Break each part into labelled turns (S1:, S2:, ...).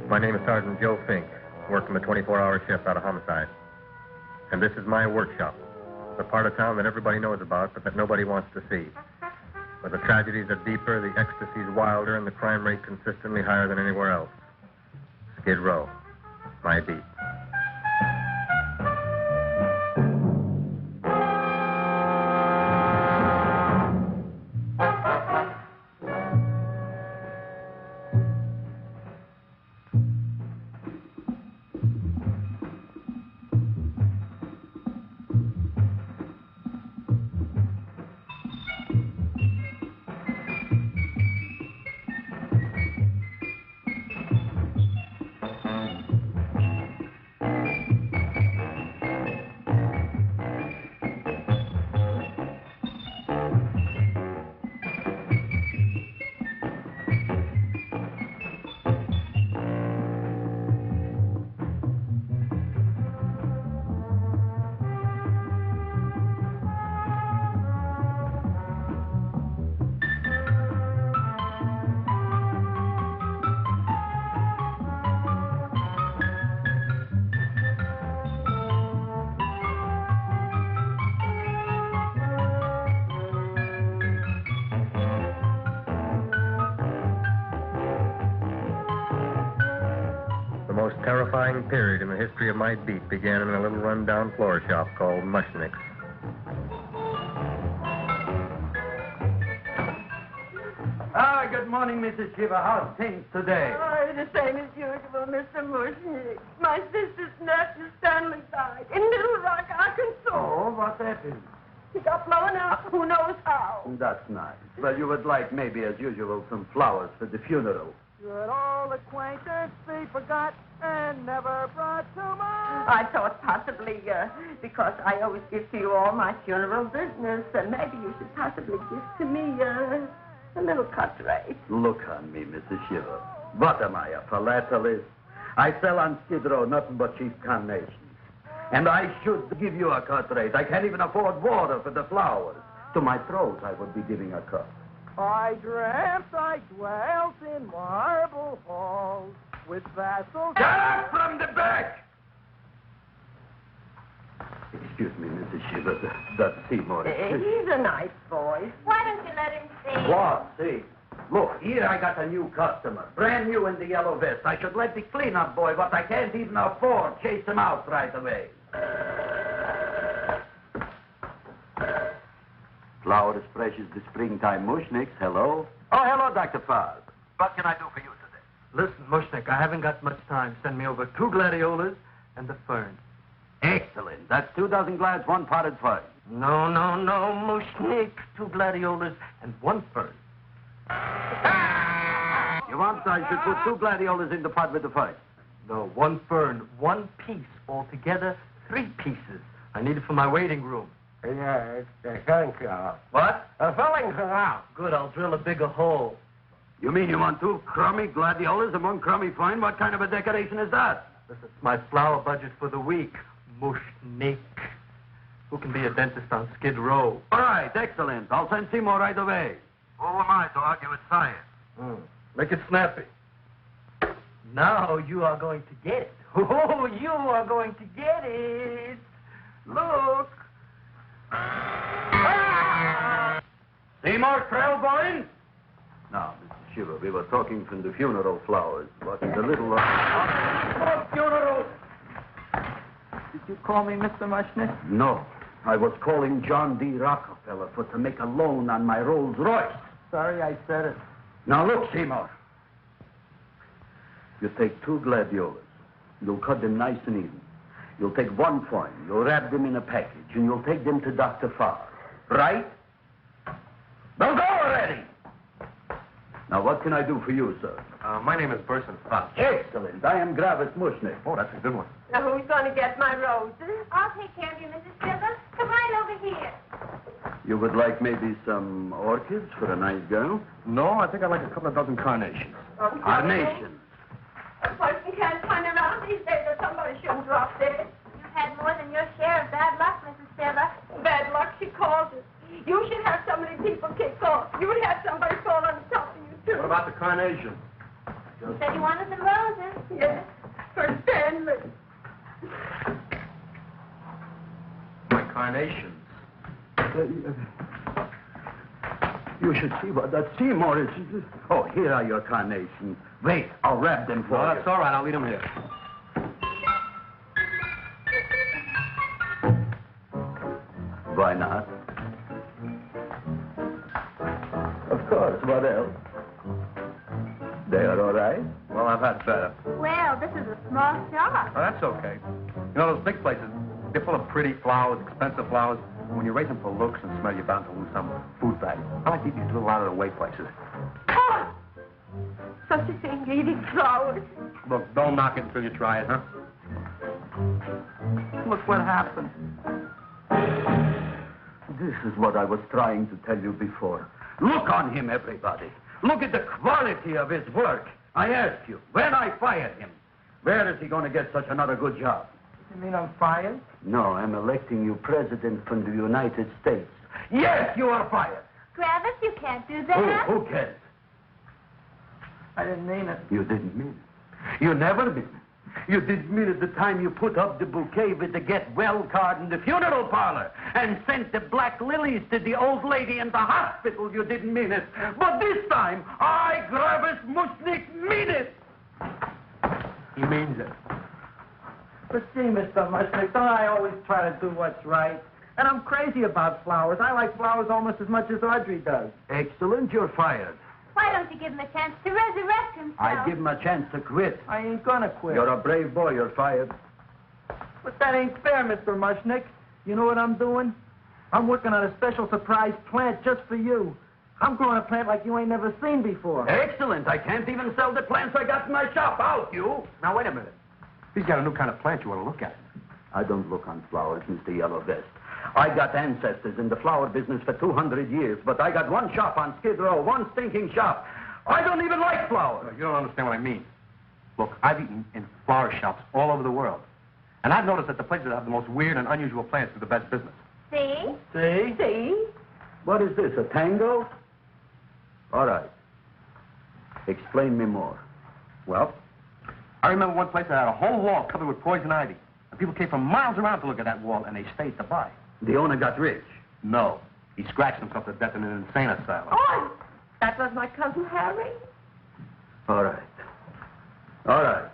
S1: My name is Sergeant Joe Fink, working the 24-hour shift out of homicide. And this is my workshop, the part of town that everybody knows about, but that nobody wants to see. Where the tragedies are deeper, the ecstasy's wilder, and the crime rate consistently higher than anywhere else. Skid Row, my beat. Terrifying period in the history of my beat began in a little run-down floor shop called Mushnick's.
S2: Good morning, Mrs. Shiva. How's things today?
S3: Oh, the same as usual, Mr. Mushnick. My sister's nephew Stanley died in Little Rock, Arkansas.
S2: Oh, what happened?
S3: He got blown up. Who knows how?
S2: That's nice. Well, you would like, maybe as usual, some flowers for the funeral.
S4: Should all acquaintance be forgot and never brought to mind?
S3: I thought possibly, because I always give to you all my funeral business, maybe you should possibly give to me a little cut rate.
S2: Look on me, Mrs. Shiva. What am I, a philatelist? I sell on Skid Row nothing but cheap carnations. And I should give you a cut rate. I can't even afford water for the flowers. To my throat, I would be giving a cut.
S4: I dreamt I dwelt in marble halls with vassals...
S2: Get up from the back! Excuse me, Mrs. Shiva, that's Seymour.
S3: He's a nice boy.
S5: Why don't you let him see?
S2: What? See? Look, here I got a new customer. Brand new in the yellow vest. I should let the cleanup boy, but I can't even afford chase him out right away. Flower as fresh as the springtime Mushnicks. Hello? Oh, hello, Dr. Fars. What can I do for you today?
S6: Listen, Mushnick, I haven't got much time. Send me over 2 gladiolas and the fern.
S2: Excellent. That's 2 dozen glads, 1 potted fern.
S6: No, Mushnick. 2 gladiolas and 1 fern.
S2: You want I should put 2 gladiolas in the pot with the fern?
S6: No, 1 fern, 1 piece. Altogether, 3 pieces. I need it for my waiting room.
S4: Yeah, thank you.
S6: What?
S4: Filling out.
S6: Good, I'll drill a bigger hole.
S2: You mean you want 2 crummy gladiolas and 1 crummy fern? What kind of a decoration is that?
S6: This is my flower budget for the week. Mushnick. Who can be a dentist on Skid Row?
S2: All right, excellent. I'll send Seymour right away. Who am I to argue with science?
S6: Make it snappy. Now you are going to get it. Oh, you are going to get it. Look.
S2: Seymour Krelborn? Now, Mr. Shiva, we were talking from the funeral flowers. What is the little...
S4: Funeral! Did you call me Mr. Mushnick?
S2: No. I was calling John D. Rockefeller to make a loan on my Rolls Royce.
S4: Sorry I said it.
S2: Now, look, Seymour. You take 2 gladiolas. You'll cut them nice and even. You'll take 1 coin. You'll wrap them in a package, and you'll take them to Dr. Farr. Right? Now go already! Now, what can I do for you, sir?
S1: My name is Burson Fouch.
S2: Excellent. I am Gravis Mushnick.
S1: Oh, that's a good one.
S3: Now, who's going to get my roses?
S5: I'll take care of you, Mrs. Shiva. Come right over here.
S2: You would like maybe some orchids for a nice girl?
S1: No, I think I'd like a couple of dozen carnations.
S2: Carnations.
S3: A person can't find around these days that somebody shouldn't drop dead.
S5: You've had more than your share of bad luck, Mrs. Shiva.
S3: Bad luck, she calls it. You should have so many people kicked off. You would have somebody fall on top of you, too.
S1: What about the carnations?
S5: You said you wanted some roses.
S3: Yes, for Stanley.
S6: My carnations.
S2: You should see what that Seymour is. Oh, here are your carnations. Wait, I'll wrap them for
S6: No,
S2: you.
S6: that's all right. I'll leave them here.
S2: Why not? Of course, what else? They are all right?
S6: Well, I've had better.
S5: Well, this is a small shop.
S6: Oh, that's okay. You know, those big places, they're full of pretty flowers, expensive flowers. When you raise them for looks and smell, you're bound to lose some food value. I like to eat these little out-of-the-way places.
S3: Oh, such a thing, eating flowers.
S6: Look, don't knock it until you try it, huh? Look what happened.
S2: This is what I was trying to tell you before. Look on him, everybody. Look at the quality of his work. I ask you, when I fired him, where is he going to get such another good job?
S4: You mean I'm fired?
S2: No, I'm electing you president from the United States. Yes, you are fired.
S5: Gravis, you can't do that.
S2: Who cares?
S4: I didn't mean it.
S2: You didn't mean it. You never mean it. You didn't mean it the time you put up the bouquet with the get well card in the funeral parlor and sent the black lilies to the old lady in the hospital. You didn't mean it. But this time, I, Gravis Mushnick, mean it.
S6: He means it.
S4: But see, Mr. Mushnick, don't I always try to do what's right? And I'm crazy about flowers. I like flowers almost as much as Audrey does.
S2: Excellent, you're fired.
S5: Why don't you give him a chance to resurrect himself?
S2: I give him a chance to quit.
S4: I ain't gonna quit.
S2: You're a brave boy, you're fired.
S4: But that ain't fair, Mr. Mushnick. You know what I'm doing? I'm working on a special surprise plant just for you. I'm growing a plant like you ain't never seen before.
S2: Excellent. I can't even sell the plants I got in my shop. Out, you.
S6: Now, wait a minute. He's got a new kind of plant you want to look at.
S2: I don't look on flowers, Mr. Yellow Vest. I got ancestors in the flower business for 200 years, but I got one shop on Skid Row, one stinking shop. I don't even like flowers.
S6: You don't understand what I mean. Look, I've eaten in flower shops all over the world. And I've noticed that the places that have the most weird and unusual plants do the best business.
S5: See?
S4: See?
S3: See?
S2: What is this, a tango? All right. Explain me more.
S6: Well, I remember one place that had a whole wall covered with poison ivy. And people came from miles around to look at that wall, and they stayed to buy.
S2: The owner got rich.
S6: No. He scratched himself to death in an insane asylum.
S3: Oh, that was my cousin Harry.
S2: All right. All right.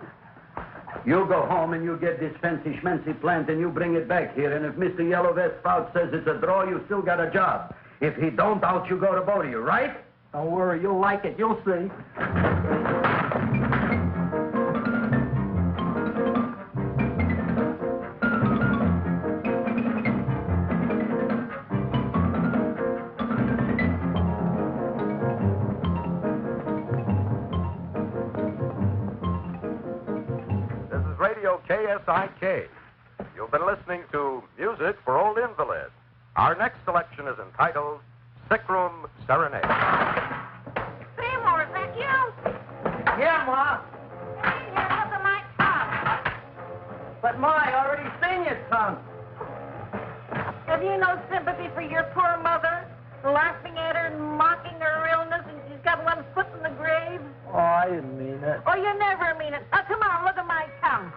S2: You go home and you get this fancy schmancy plant and you bring it back here. And if Mr. Yellow Vest Fouch says it's a draw, you still got a job. If he don't, out you go to both of you, right?
S4: Don't worry, you'll like it. You'll see.
S7: KSIK. You've been listening to Music for Old Invalids. Our next selection is entitled Sick Room Serenade.
S5: Seymour, is that you?
S4: Yeah, Ma.
S5: Hey, here, look at my tongue.
S4: But, Ma, I already seen your tongue.
S5: Have you no sympathy for your poor mother? Laughing at her and mocking her illness, and she's got one foot in the grave?
S4: Oh, I didn't mean it.
S5: Oh, you never mean it. Now, come on, look at my tongue.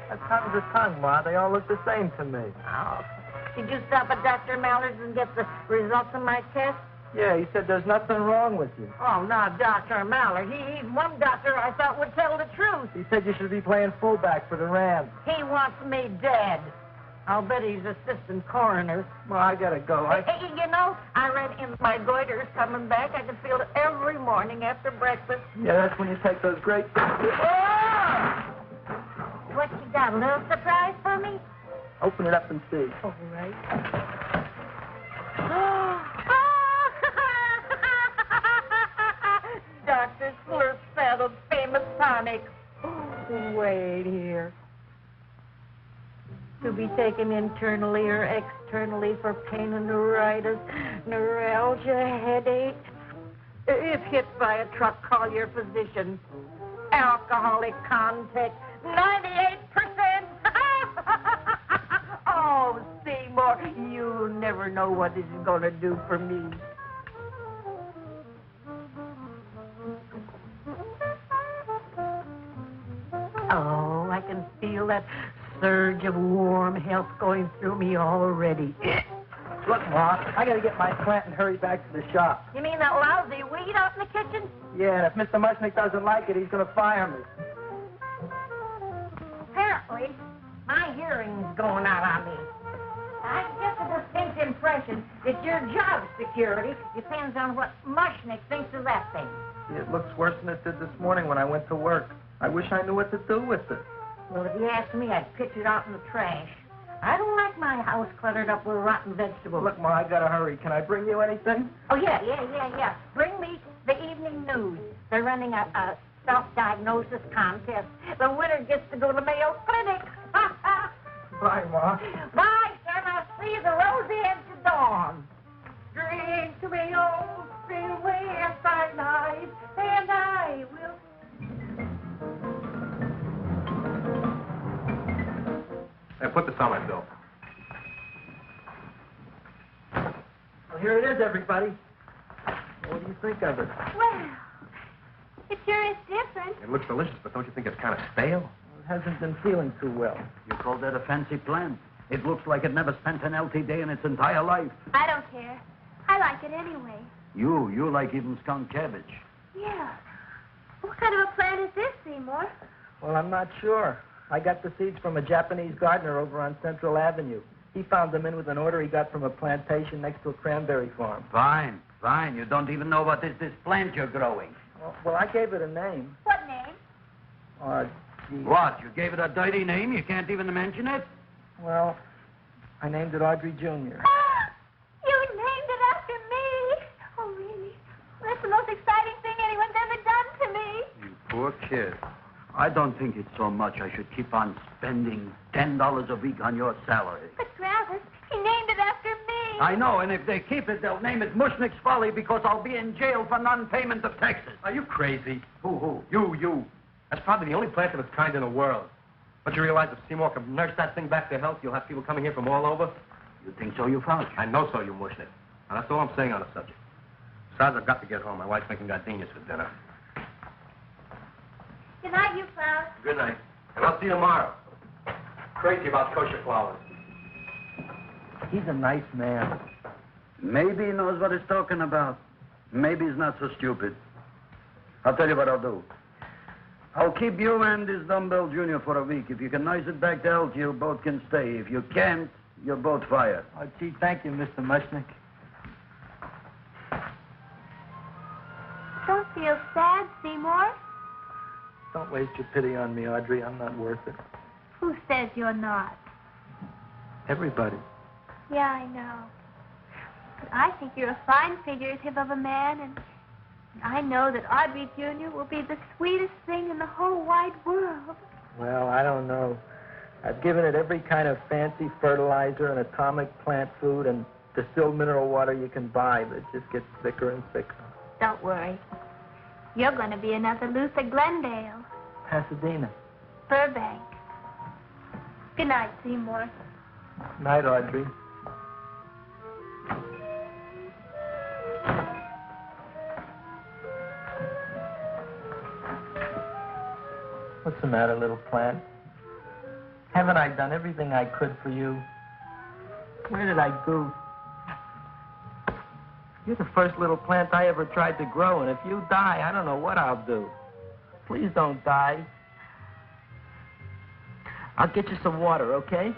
S4: A tongue's a tongue, Ma. They all look the same to me.
S5: Oh. Did you stop at Dr. Mallard's and get the results of my test?
S4: Yeah, he said there's nothing wrong with you.
S5: Oh, not Dr. Mallard. He's one doctor I thought would tell the truth.
S4: He said you should be playing fullback for the Rams.
S5: He wants me dead. I'll bet he's assistant coroner.
S4: Ma, I gotta go.
S5: Hey, you know, I read in my goiter's coming back. I can feel it every morning after breakfast.
S4: Yeah, that's when you take those great...
S5: Oh! What you got, a little surprise for me?
S4: Open it up and see.
S5: All right. Dr. Slurp Saddle's famous tonic. Wait here. To be taken internally or externally for pain and neuritis, neuralgia, headache. If hit by a truck, call your physician. Alcoholic contact, 98%. Oh, Seymour, you never know what this is going to do for me. Oh, I can feel that surge of warm health going through me already.
S4: Look, Ma, I gotta get my plant and hurry back to the shop.
S5: You mean that lousy weed out in the kitchen?
S4: Yeah, and if Mr. Mushnick doesn't like it, he's gonna fire me.
S5: Apparently, my hearing's going out on me. I get the distinct impression that your job security depends on what Mushnick thinks of that thing.
S4: It looks worse than it did this morning when I went to work. I wish I knew what to do with it.
S5: Well, if you asked me, I'd pitch it out in the trash. I don't like my house cluttered up with rotten vegetables.
S4: Look, Ma, I gotta hurry. Can I bring you anything?
S5: Oh, yeah. Bring me the evening news. They're running a self-diagnosis contest. The winner gets to go to Mayo Clinic.
S4: Bye, Ma.
S5: Bye, son. I'll see you the rosy edge of dawn. Drink to me, old freeway by night, and I will...
S1: Hey, put this on my bill.
S4: Well, here it is, everybody. What do you think of it?
S8: Well, it sure is different.
S1: It looks delicious, but don't you think it's kind of stale?
S4: It hasn't been feeling too well.
S2: You call that a fancy plant? It looks like it never spent an healthy day in its entire life.
S8: I don't care. I like it anyway.
S2: You like even skunk cabbage.
S8: Yeah. What kind of a plant is this, Seymour?
S4: Well, I'm not sure. I got the seeds from a Japanese gardener over on Central Avenue. He found them in with an order he got from a plantation next to a cranberry farm.
S2: Fine. You don't even know what is this plant you're growing.
S4: Well, I gave it a name.
S8: What name?
S4: Gee.
S2: What? You gave it a dirty name? You can't even mention it?
S4: Well, I named it Audrey Jr.
S8: You named it after me. Oh, really? Well, that's the most exciting thing anyone's ever done to me.
S1: You poor kid.
S2: I don't think it's so much I should keep on spending $10 a week on your salary.
S8: But Gravis, he named it after me.
S2: I know, and if they keep it, they'll name it Mushnick's Folly because I'll be in jail for non-payment of taxes.
S1: Are you crazy?
S2: Who?
S1: You. That's probably the only plant of its kind in the world. But you realize if Seymour can nurse that thing back to health, you'll have people coming here from all over?
S2: You think so, you Fouch?
S1: I know so, you Mushnick. And that's all I'm saying on the subject. Besides, I've got to get home. My wife's making gardenias for dinner.
S8: Good night, you Fouch.
S1: Good night. And I'll see you tomorrow. Crazy about kosher flowers.
S4: He's a nice man.
S2: Maybe he knows what he's talking about. Maybe he's not so stupid. I'll tell you what I'll do. I'll keep you and this dumbbell junior for a week. If you can nurse it back to health, you both can stay. If you can't, you're both fired.
S4: Oh, gee, thank you, Mr. Mushnick.
S8: Don't feel sad, Seymour.
S4: Don't waste your pity on me, Audrey. I'm not worth it.
S8: Who says you're not?
S4: Everybody.
S8: Yeah, I know. But I think you're a fine figurative of a man, and I know that Audrey Jr. will be the sweetest thing in the whole wide world.
S4: Well, I don't know. I've given it every kind of fancy fertilizer and atomic plant food and distilled mineral water you can buy, but it just gets thicker and thicker.
S8: Don't worry. You're going to be another Luther Glendale.
S4: Pasadena.
S8: Burbank. Good night, Seymour.
S4: Night, Audrey. What's the matter, little plant? Haven't I done everything I could for you? Where did I go? You're the first little plant I ever tried to grow, and if you die, I don't know what I'll do. Please don't die. I'll get you some water, okay?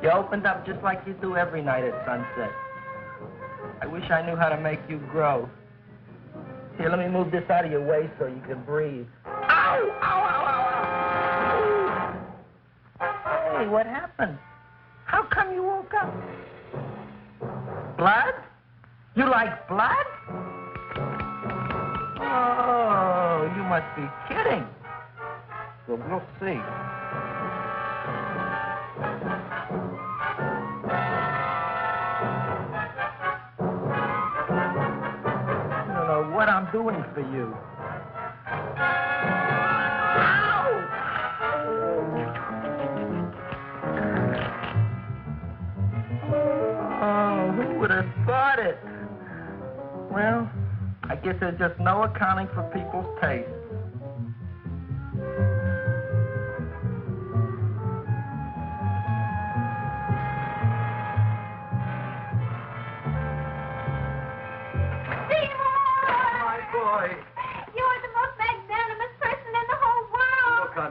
S4: You opened up just like you do every night at sunset. I wish I knew how to make you grow. Here, let me move this out of your way so you can breathe. Ow! Ow, ow, ow, ow! Hey, what happened? How come you woke up? Blood? You like blood? Oh, you must be kidding. Well, we'll see. what I'm doing for you. Oh, who would have thought it? Well, I guess there's just no accounting for people's taste.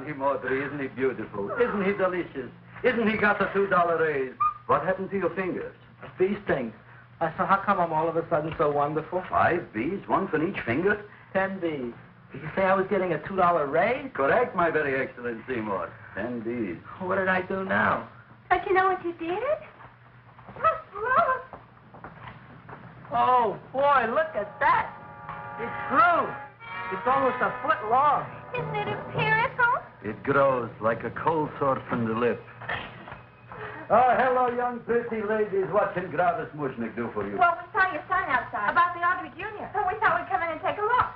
S2: Him, Audrey. Isn't he beautiful? Isn't he delicious? Isn't he got the $2 raise? What happened to your fingers?
S4: A bee sting. So how come I'm all of a sudden so wonderful?
S2: 5 bees, one for each finger?
S4: 10 bees. Did you say I was getting a $2 raise?
S2: Correct, my very excellent Seymour. 10 bees.
S4: What did I do now?
S8: Don't you know what you did? Look.
S4: Oh, boy, look at that. It grew. It's almost a foot long.
S8: Isn't it empirical?
S2: It grows like a cold sore from the lip. Oh, hello, young pretty ladies. What can Gravis Mushnick do for you?
S3: Well, we saw your son outside. About the Audrey Jr. So we thought we'd come in and take a look.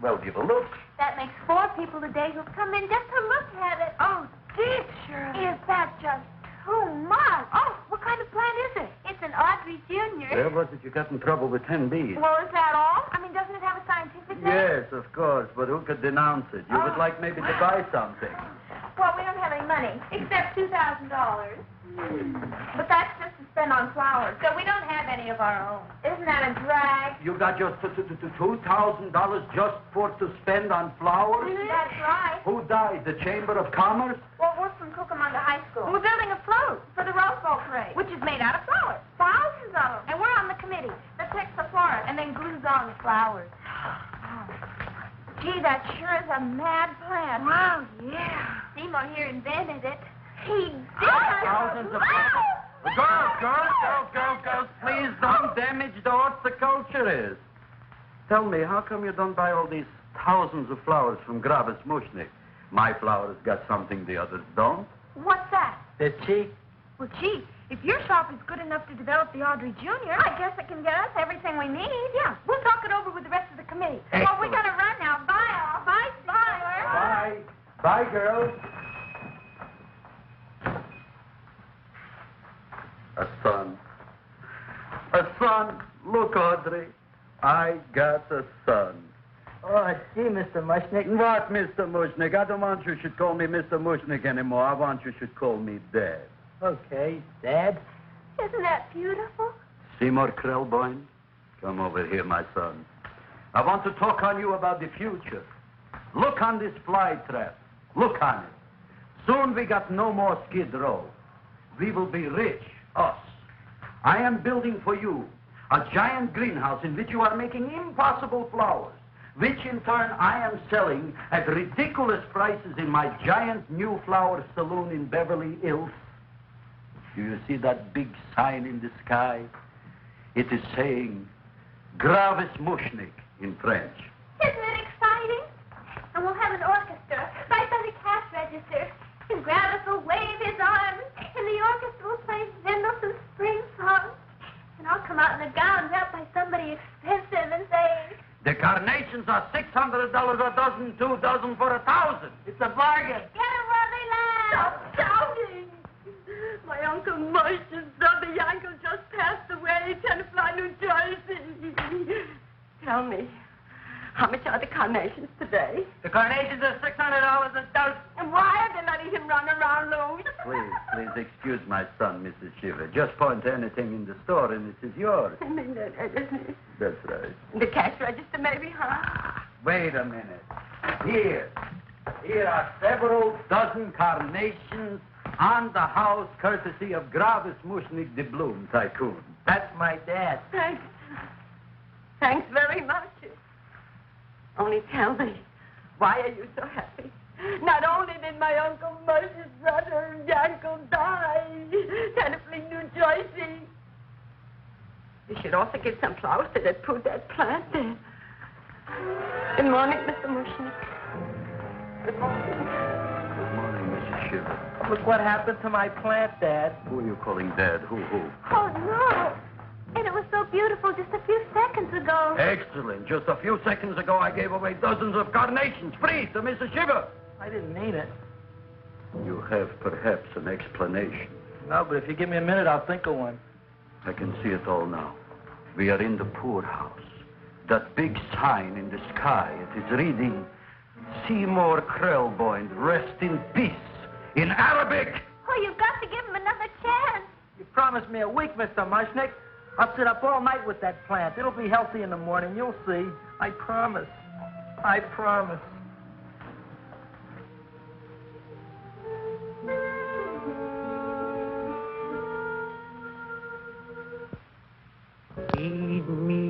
S2: Well, give a look.
S8: That makes 4 people today who've come in just to look at it. Oh, dear, Shirley. Is that just too much? Oh, what kind of plant is it? It's an Audrey Jr.
S2: Where was it you got in trouble with 10 bees?
S3: Well, is that all? I mean, doesn't it have a scientific name?
S2: Yes, of course, but who could denounce it? You would like maybe to buy something.
S3: Well, we don't have any money, except $2,000. But that's just to spend on flowers, so we don't have any of our own. Isn't that a drag?
S2: You got just $2,000 just to spend on flowers?
S3: That's right.
S2: Who died? The Chamber of Commerce?
S3: Well, we're from Cucamonga High School. We're building a float for the Rose Bowl parade, which is made out of flowers. Thousands of them. And we're on the committee that picks the florist and then glues on the flowers. Gee, that sure is a mad plan.
S8: Wow, yeah. Seymour here invented it.
S3: He did.
S2: Thousands of girls, please don't damage the horticulture is. Tell me, how come you don't buy all these thousands of flowers from Gravis Mushnick? My flowers got something the others don't.
S3: What's that?
S4: They're cheap.
S3: Well, gee, if your shop is good enough to develop the Audrey Jr., I guess it can get us everything we need. Yeah, we'll talk it over with the rest of the committee.
S2: Excellent.
S3: Well, we gotta run now. Bye, all. Bye, Seymour.
S2: Bye. Bye, girls. A son. A son. Look, Audrey. I got a son.
S4: Oh, gee, Mr. Mushnick.
S2: What, Mr. Mushnick? I don't want you should call me Mr. Mushnick anymore. I want you should call me Dad.
S4: Okay, Dad.
S8: Isn't that beautiful?
S2: Seymour Krelborn, come over here, my son. I want to talk on you about the future. Look on this fly trap. Look on it. Soon we got no more Skid Row. We will be rich, us. I am building for you a giant greenhouse in which you are making impossible flowers, which in turn I am selling at ridiculous prices in my giant new flower saloon in Beverly Hills. Do you see that big sign in the sky? It is saying, Gravis Mushnick in French.
S8: Isn't it exciting? And we'll have an orchestra right by the cash register. And Gravis will wave his arms, and the orchestra will play Mendelssohn's spring song. And I'll come out in a gown wrapped by somebody expensive and say,
S2: The carnations are $600 a dozen, 2 dozen for $1,000. It's a bargain.
S8: get him where they land.
S5: Stop shouting! My Uncle Mush's brother Yankel just passed away, Tenafly, New Jersey. Tell me, how much are the carnations today?
S4: The carnations are $600 a dozen.
S5: And why are they letting him run around loose?
S2: Please excuse my son, Mrs. Shiva. Just point to anything in the store and it is yours.
S5: I mean,
S2: That's right.
S5: the cash register maybe, huh?
S2: Wait a minute. Here are several dozen carnations on the house courtesy of Gravis Mushnick, the Bloom Tycoon.
S4: That's my dad.
S5: Thanks. Thanks very much. Only tell me, why are you so happy? Not only did my Uncle Mush's brother Yankel die, Tenafly, New Jersey, you should also get some flowers to that put that plant there. Good morning, Mr. Mushnick. Good morning.
S2: Good morning, Mrs. Shiva.
S4: Look what happened to my plant, Dad.
S2: Who are you calling Dad? Who?
S8: Oh, no. And it was so beautiful just a few seconds ago.
S2: Excellent. Just a few seconds ago, I gave away dozens of carnations free to Mrs. Shiva.
S4: I didn't mean it.
S2: You have perhaps an explanation.
S4: No, but if you give me a minute, I'll think of one.
S2: I can see it all now. We are in the poorhouse. That big sign in the sky, it is reading, Seymour Krelborn, rest in peace, in Arabic.
S8: Oh, you've got to give him another chance.
S4: You promised me a week, Mr. Mushnick. I'll sit up all night with that plant. It'll be healthy in the morning. You'll see. I promise. I promise.
S6: Feed me.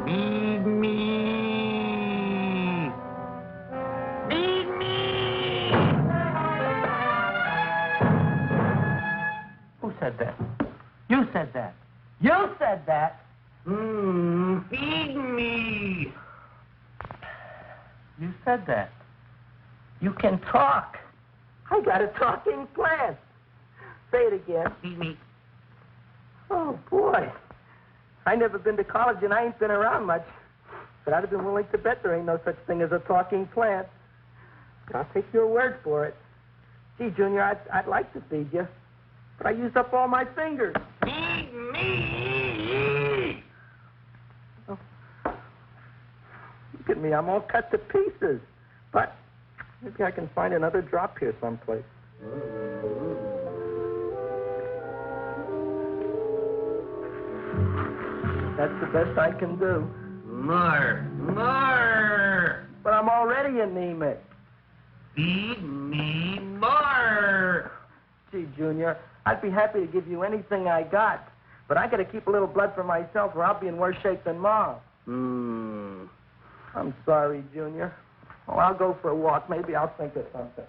S6: Feed me. Feed me.
S4: Who said that? You said that. You said that.
S6: Feed me.
S4: You said that. You can talk. I got a talking plant. Say it again.
S6: Feed me.
S4: Oh, boy. I never been to college and I ain't been around much. But I'd have been willing to bet there ain't no such thing as a talking plant. But I'll take your word for it. Gee, Junior, I'd like to feed you. But I used up all my fingers.
S6: Feed me.
S4: Oh. Look at me. I'm all cut to pieces. But maybe I can find another drop here someplace. That's the best I can do.
S6: More.
S4: But I'm already anemic.
S6: Feed me more.
S4: Gee, Junior, I'd be happy to give you anything I got. But I gotta keep a little blood for myself or I'll be in worse shape than Mom. I'm sorry, Junior. Well, I'll go for a walk. Maybe I'll think of something.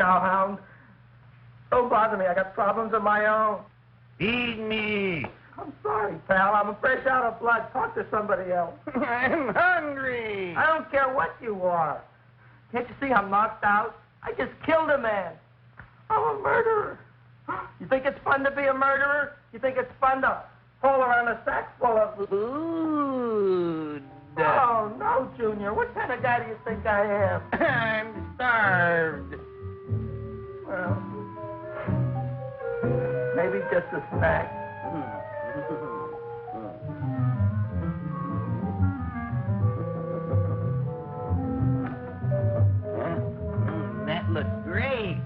S4: cowhound. Don't bother me. I got problems of my own.
S2: Feed me.
S4: I'm sorry, pal. I'm fresh out of blood. Talk to somebody else.
S2: I'm hungry.
S4: I don't care what you are. Can't you see I'm knocked out? I just killed a man. I'm a murderer. You think it's fun to be a murderer? You think it's fun to haul around a sack full of...
S2: Food.
S4: Oh, no, Junior. What kind of guy do you think I am?
S2: I'm starved.
S4: Well, maybe just a snack.
S2: That looks great.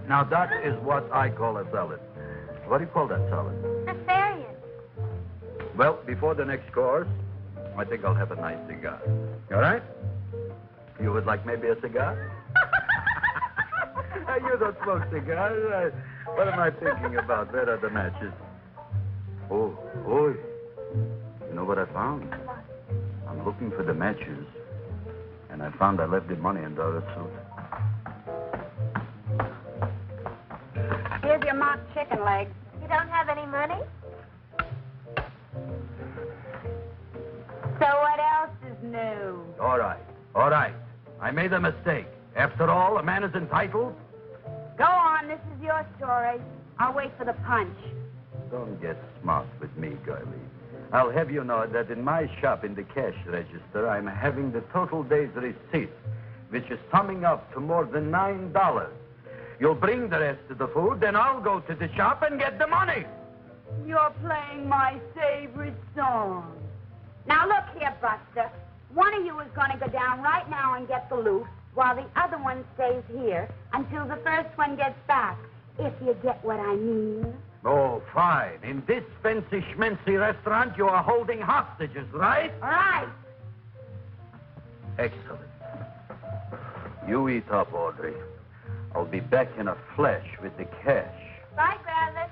S2: Now, that is what I call a salad. What do you call that salad?
S8: Asparagus.
S2: Well, before the next course, I think I'll have a nice cigar. All right? You would like maybe a cigar? You don't smoke cigars. What am I thinking about? Where are the matches? Oh, you know what I found? I'm looking for the matches, and I found I left the money in the other suit.
S5: Here's your mock chicken leg.
S8: You don't have any money?
S5: So what else is new?
S2: All right. I made a mistake. After all, a man is entitled.
S5: Go on, this is your story. I'll wait for the punch.
S2: Don't get smart with me, girlie. I'll have you know that in my shop in the cash register, I'm having the total day's receipt, which is summing up to more than $9. You'll bring the rest of the food, then I'll go to the shop and get the money.
S5: You're playing my favorite song. Now look here, Buster. One of you is going to go down right now and get the loot, while the other one stays here until the first one gets back, if you get what I mean.
S2: Oh, fine. In this fancy schmancy restaurant, you are holding hostages, right?
S5: Right.
S2: Excellent. You eat up, Audrey. I'll be back in a flash with the cash.
S8: Bye, Gravis.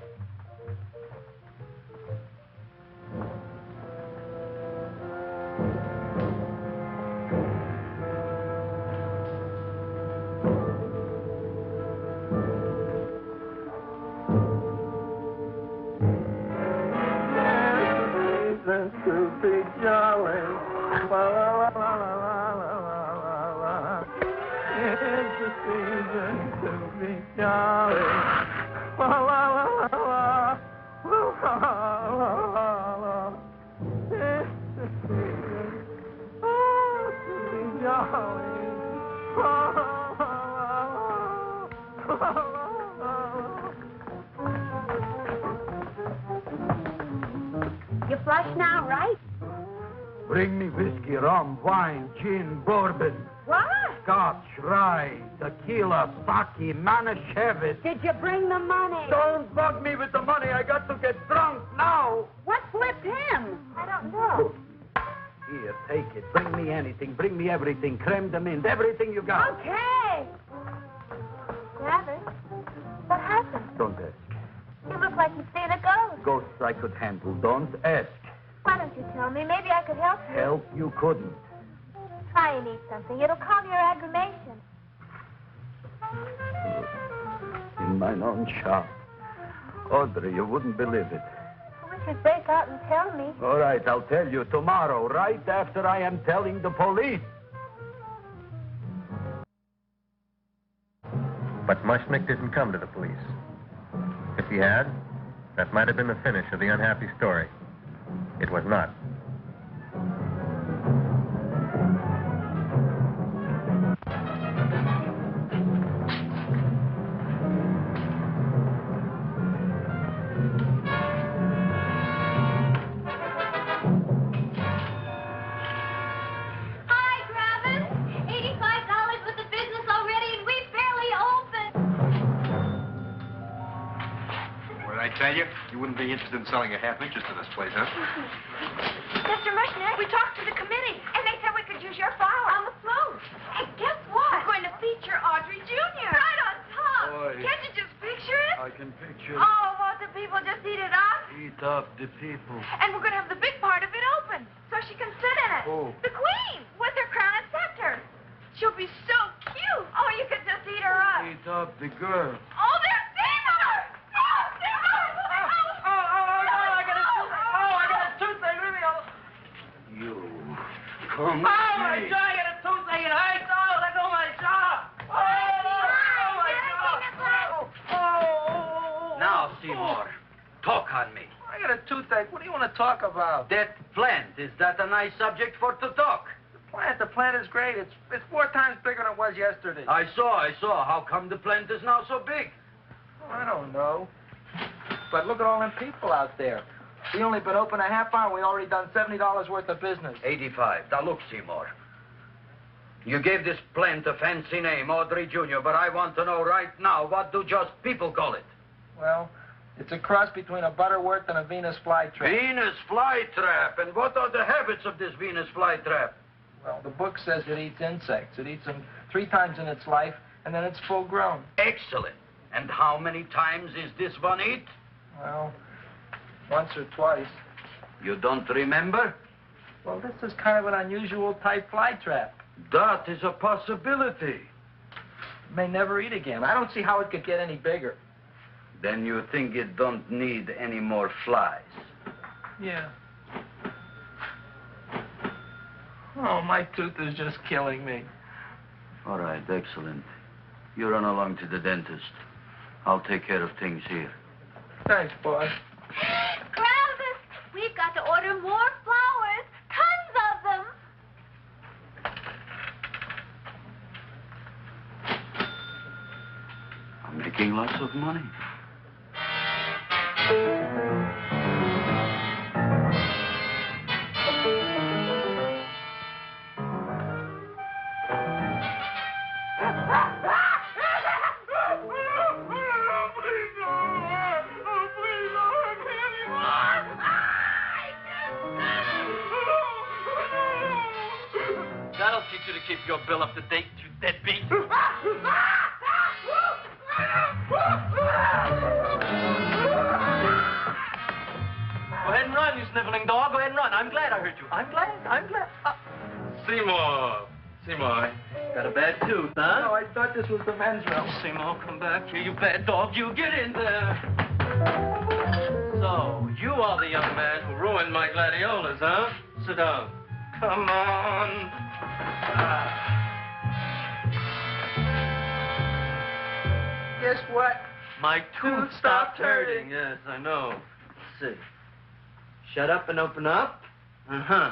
S4: To be jolly. La, la, la, la, la, la, la, la. It's the season to be jolly. La, la, la, la, la. La, la, la, la. It's the season to be jolly. La, la, la, la, la, la.
S5: You flush now, right?
S2: Bring me whiskey, rum, wine, gin, bourbon.
S5: What?
S2: Scotch, rye, tequila, sake, Manischewitz.
S5: Did you bring the money?
S2: Don't bug me with the money. I got to get drunk now.
S5: What flipped him?
S8: I don't know.
S2: Here, take it. Bring me anything. Bring me everything. Creme de menthe. Everything you got.
S5: Okay.
S8: Gravis, what happened?
S2: Don't ask.
S8: You look like you've seen a ghost.
S2: Ghosts I could handle. Don't ask.
S8: Why don't you tell me? Maybe I could help you.
S2: Help you couldn't.
S8: Try and eat something. It'll calm your aggravation.
S2: In my own shop. Audrey, you wouldn't believe it.
S8: I wish you'd break out and tell me.
S2: All right, I'll tell you tomorrow, right after I am telling the police.
S1: But Mushnick didn't come to the police. If he had, that might have been the finish of the unhappy story. It was not.
S8: Hi, Gravis. $85 with the business already, and we barely open.
S9: What did I tell you? You wouldn't be interested in selling a half interest in this place, huh?
S3: Mr. Mushnick, we talked to the committee, and they said we could use your flower on the float. And guess what? We're going to feature Audrey Jr. Right on top.
S2: Boy.
S3: Can't you just picture it?
S2: I can picture
S3: Oh, won't the people just eat it up?
S2: Eat
S6: up the people.
S3: And we're going to have the big part of it open, so she can sit in it.
S6: Oh.
S3: The queen, with her crown and scepter. She'll be so cute. Oh, you could just eat her up.
S6: Eat up the girl.
S3: Oh, there's Seymour! Oh, Seymour!
S4: I got a toothache. Leave me alone.
S6: You come
S4: Oh, my jaw, I got a toothache. It hurts. Oh, let go of my jaw.
S2: Now, Seymour, talk on me.
S4: I got a toothache. What do you want to talk about?
S2: That plant, is that a nice subject for to talk?
S4: The plant is great. It's 4 times bigger than it was yesterday.
S2: I saw. How come the plant is now so big?
S4: I don't know. But look at all them people out there. We only been open a half hour. We already done $70 worth of business.
S2: 85. Now, look, Seymour. You gave this plant a fancy name, Audrey Jr., but I want to know right now, what do just people call it?
S4: Well, it's a cross between a butterworth and a Venus flytrap.
S2: Venus flytrap. And what are the habits of this Venus flytrap?
S4: Well, the book says it eats insects. It eats them 3 times in its life, and then it's full grown.
S2: Excellent. And how many times is this one eat?
S4: Well, once or twice.
S2: You don't remember?
S4: Well, this is kind of an unusual type flytrap.
S2: That is a possibility.
S4: It may never eat again. I don't see how it could get any bigger.
S2: Then you think it don't need any more flies?
S4: Yeah. Oh, my tooth is just killing me.
S2: All right, excellent. You run along to the dentist. I'll take care of things here.
S4: Thanks, boss.
S8: Gravis, we've got to order more flowers. Tons of them.
S2: I'm making lots of money.
S6: That'll teach you to keep your bill up to date, you deadbeat.
S4: Go ahead and run, you sniveling dog. Go ahead and run. I'm glad I hurt you. I'm glad.
S6: Seymour, got a bad tooth, huh?
S4: No, I thought this was the men's room.
S6: Seymour, come back here, you bad dog. You get in there. So, you are the young man who ruined my gladiolas, huh? Sit down. Come on.
S4: Guess what?
S6: My tooth stopped hurting. Yes, I know. Let's see. Shut up and open up. Uh-huh.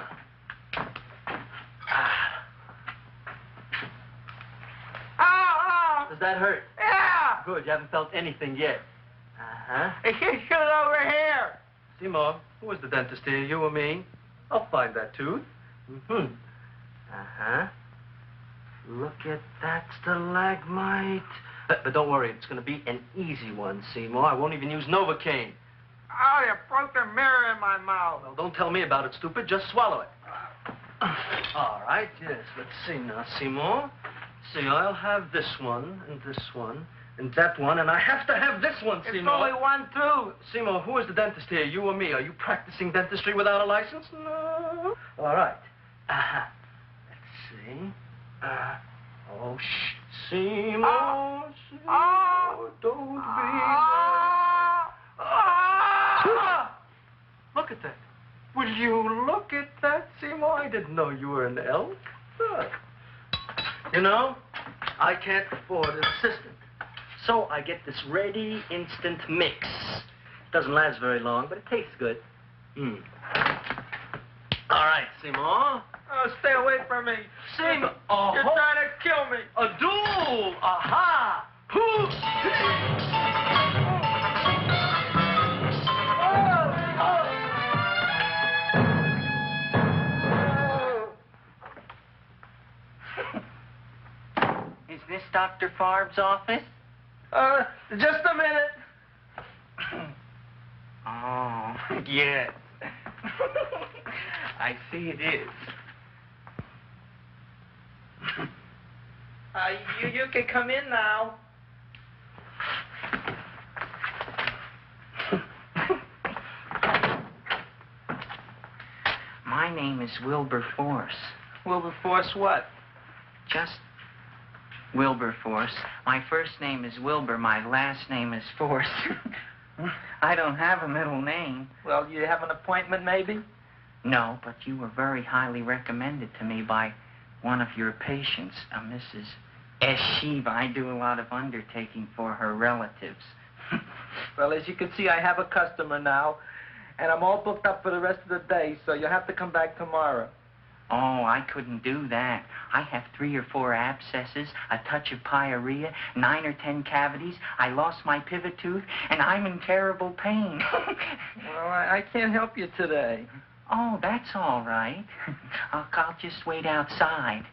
S4: Oh!
S6: Does that hurt?
S4: Yeah!
S6: Good, you haven't felt anything yet. Uh-huh.
S4: Hey, shoot over here.
S6: Seymour, who was the dentist here, you or me? I'll find that tooth. Mm-hmm. Uh-huh. Look at that stalagmite. But don't worry, it's going to be an easy one, Seymour. I won't even use Novocaine.
S4: Oh, you broke the mirror in my mouth.
S6: Well, don't tell me about it, stupid. Just swallow it. All right, yes. Let's see now, Seymour. See, I'll have this one, and that one, and I have to have this one, Seymour.
S4: It's only one tooth.
S6: Seymour, who is the dentist here, you or me? Are you practicing dentistry without a license? No. All right. Uh-huh. Let's see. Oh, shh. Seymour, Seymour, don't be Look at that. Will you look at that, Seymour? I didn't know you were an elk. Look. You know, I can't afford an assistant. So I get this ready instant mix. Doesn't last very long, but it tastes good. All right, Seymour.
S4: Oh, stay away from me.
S6: Seymour.
S4: You're trying to kill me.
S6: A duel. Aha.
S4: Is this Dr. Farb's office? Just a minute. Oh, yes. I see it is. You can come in now. My name is Wilberforce.
S10: Wilberforce what?
S4: Just Wilberforce. My first name is Wilbur. My last name is Force. I don't have a middle name.
S10: Well, you have an appointment, maybe?
S4: No, but you were very highly recommended to me by one of your patients, a Mrs. S. Shiva. I do a lot of undertaking for her relatives.
S10: Well, as you can see, I have a customer now, and I'm all booked up for the rest of the day, so you'll have to come back tomorrow.
S4: Oh, I couldn't do that. I have 3 or 4 abscesses, a touch of pyorrhea, 9 or 10 cavities. I lost my pivot tooth, and I'm in terrible pain.
S10: Well, I can't help you today.
S4: Oh, that's all right. I'll just wait outside.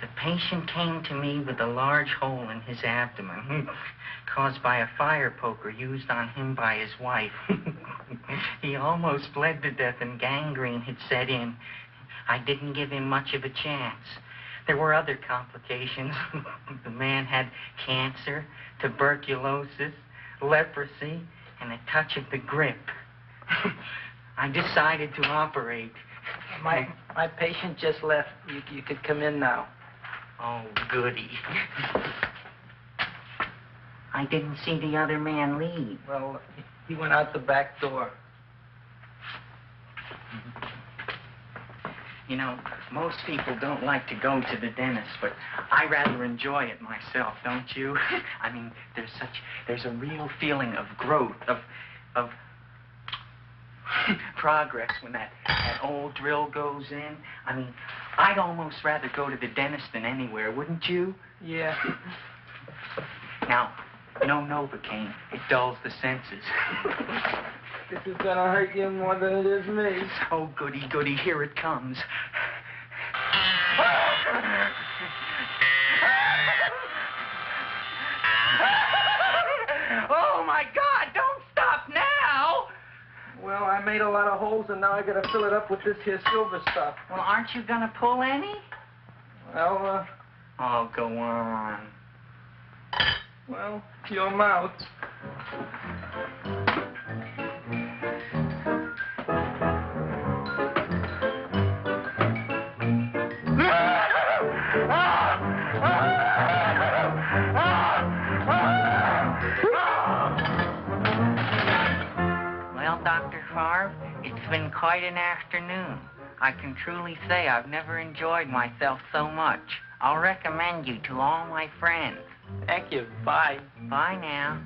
S4: The patient came to me with a large hole in his abdomen, caused by a fire poker used on him by his wife. He almost bled to death and gangrene had set in. I didn't give him much of a chance. There were other complications. The man had cancer, tuberculosis, leprosy, and a touch of the grip. I decided to operate.
S10: My patient just left. You could come in now.
S4: Oh, goody. I didn't see the other man leave.
S10: Well, he went out the back door.
S4: You know, most people don't like to go to the dentist, but I rather enjoy it myself, don't you? I mean, there's a real feeling of growth, of progress when that old drill goes in. I mean, I'd almost rather go to the dentist than anywhere, wouldn't you?
S10: Yeah.
S4: Now, no Novocaine. It dulls the senses.
S10: This is gonna hurt you more than it is me.
S4: Oh, goody, goody, here it comes. Oh, my God, don't stop now!
S10: Well, I made a lot of holes, and now I gotta fill it up with this here silver stuff.
S4: Well, aren't you gonna pull any?
S10: Well,
S4: Oh, go on.
S10: well, your mouth.
S4: Well, Dr. Favre, it's been quite an afternoon. I can truly say I've never enjoyed myself so much. I'll recommend you to all my friends.
S10: Thank you. Bye.
S4: Bye now.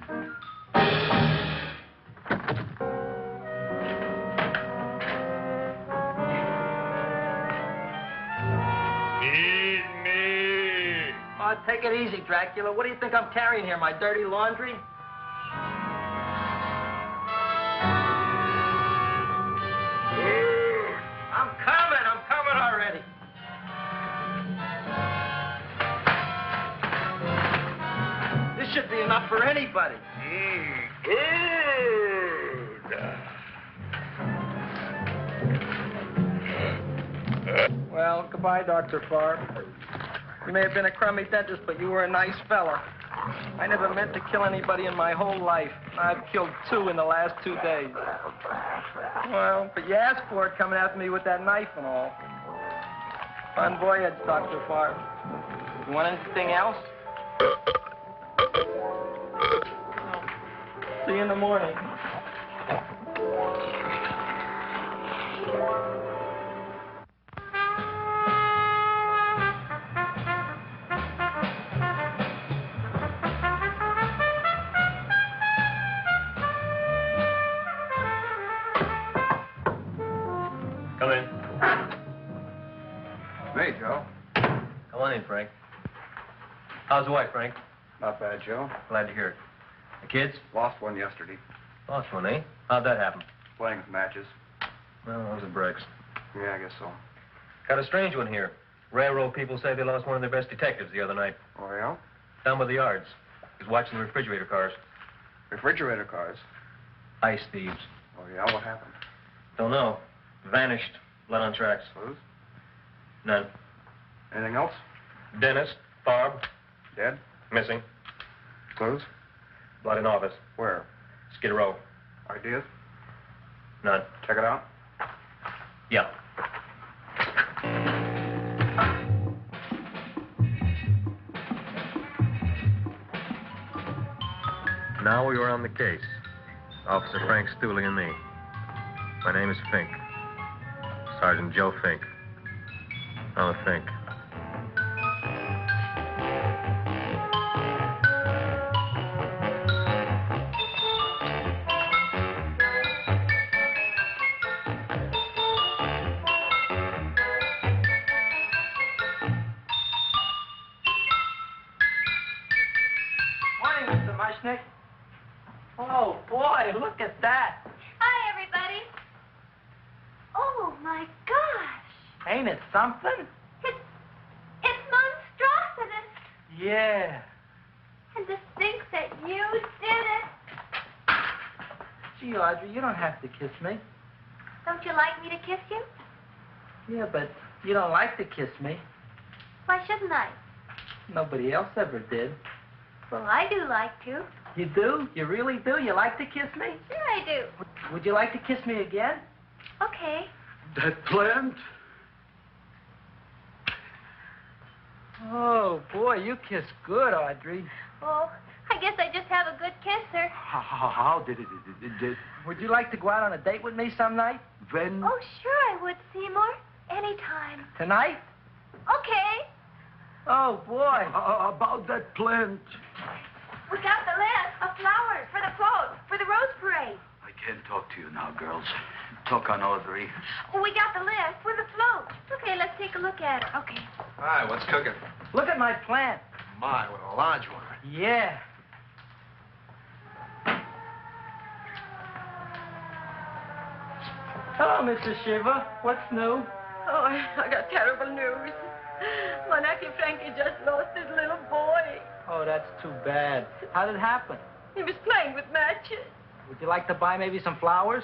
S11: Feed me.
S10: Oh, take it easy, Dracula. What do you think I'm carrying here, my dirty laundry? I'm coming already. This should be enough for anybody. Well, goodbye, Dr. Favre. You may have been a crummy dentist, but you were a nice fella. I never meant to kill anybody in my whole life. I've killed 2 in the last 2 days. Well, but you asked for it coming after me with that knife and all. Bon voyage, Dr. Favre. You want anything else? See you in the morning.
S1: Come in.
S9: Hey, Joe.
S1: Come on in, Frank. How's the wife, Frank?
S9: Not bad, Joe.
S1: Glad to hear it. The kids?
S9: Lost one yesterday.
S1: Lost one, eh? How'd that happen?
S9: Playing with matches.
S1: Well, those are breaks.
S9: Yeah, I guess so.
S1: Got a strange one here. Railroad people say they lost one of their best detectives the other night.
S9: Oh, yeah?
S1: Down by the yards. He was watching the refrigerator cars.
S9: Refrigerator cars.
S1: Ice thieves.
S9: Oh, yeah? What happened?
S1: Don't know. Vanished. Blood on tracks.
S9: Clues?
S1: None.
S9: Anything else?
S1: Dennis, Barb,
S9: Dead?
S1: Missing.
S9: Clues?
S1: Blood in office.
S9: Where?
S1: Skid Row.
S9: Ideas?
S1: None.
S9: Check it out.
S1: Yeah. Now we were on the case. Officer Frank Stooley and me. My name is Fink. Sergeant Joe Fink. I'm a Fink.
S4: Morning, Mr. Mushnick. Oh, boy, look at that.
S8: Hi, everybody. Oh, my gosh.
S4: Ain't it something?
S8: It's monstrosity.
S4: Yeah.
S8: And to think that you did it.
S4: Gee, Audrey, you don't have to kiss me.
S8: Don't you like me to kiss you?
S4: Yeah, but you don't like to kiss me.
S8: Why shouldn't I?
S4: Nobody else ever did.
S8: Well, I do like to.
S4: You do? You really do? You like to kiss me?
S8: Sure I do.
S4: Would you like to kiss me again?
S8: Okay.
S2: That plant?
S4: Oh, boy, you kiss good, Audrey.
S8: Oh, I guess I just have a good kisser.
S2: How did it?
S4: Would you like to go out on a date with me some night?
S2: When?
S8: Oh, sure I would, Seymour. Anytime.
S4: Tonight?
S8: Okay.
S4: Oh, boy.
S2: About that plant.
S8: We got the list of flowers for the float, for the rose parade.
S2: I can't talk to you now, girls. Talk on Audrey.
S8: We got the list for the float. Okay, let's take a look at it. Okay.
S9: Hi, what's cooking?
S4: Look at my plant.
S9: My, what a large one.
S4: Yeah. Hello, Mrs. Shiva. What's new?
S5: Oh, I got terrible news. My nephew Frankie just lost his little boy.
S4: Oh, that's too bad. How did it happen?
S5: He was playing with matches.
S4: Would you like to buy maybe some flowers?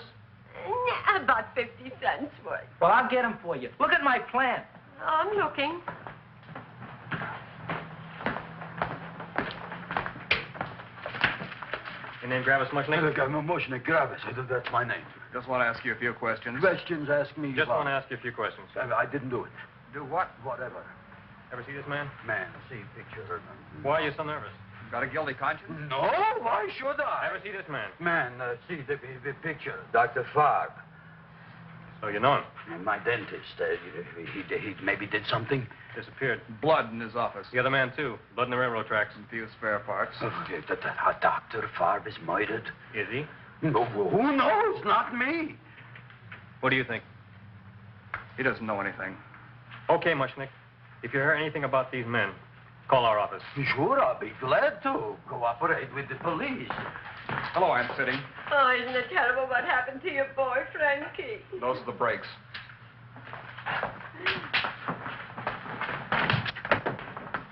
S5: About 50 cents worth.
S4: Well, I'll get them for you. Look at my plant.
S5: I'm looking.
S1: Your name Gravis Mushnick?
S2: Mushnick, Gravis. That's my name.
S9: Just want to ask you a few questions.
S2: Questions, ask me.
S1: Just want to ask you a few questions.
S2: I didn't do it.
S9: Do what?
S2: Whatever.
S1: Ever see this man?
S2: Man, see picture.
S1: Why are you so nervous?
S9: Got a guilty conscience?
S2: No, why should I?
S1: Ever see this man?
S2: Man, see the picture. Dr. Fogg.
S1: So you know him?
S2: My dentist. He maybe did something.
S1: Disappeared.
S9: Blood in his office.
S1: The other man, too. Blood in the railroad tracks.
S9: Some few spare parts.
S2: Dr. Fogg is murdered.
S1: Is he?
S2: No, who knows? Not me.
S1: What do you think?
S9: He doesn't know anything.
S1: Okay, Mushnick. If you hear anything about these men, call our office.
S2: Sure, I'll be glad to cooperate with the police.
S9: Hello, Aunt Sitting.
S5: Oh, isn't it terrible what happened to your boy, Frankie?
S9: Those are the brakes.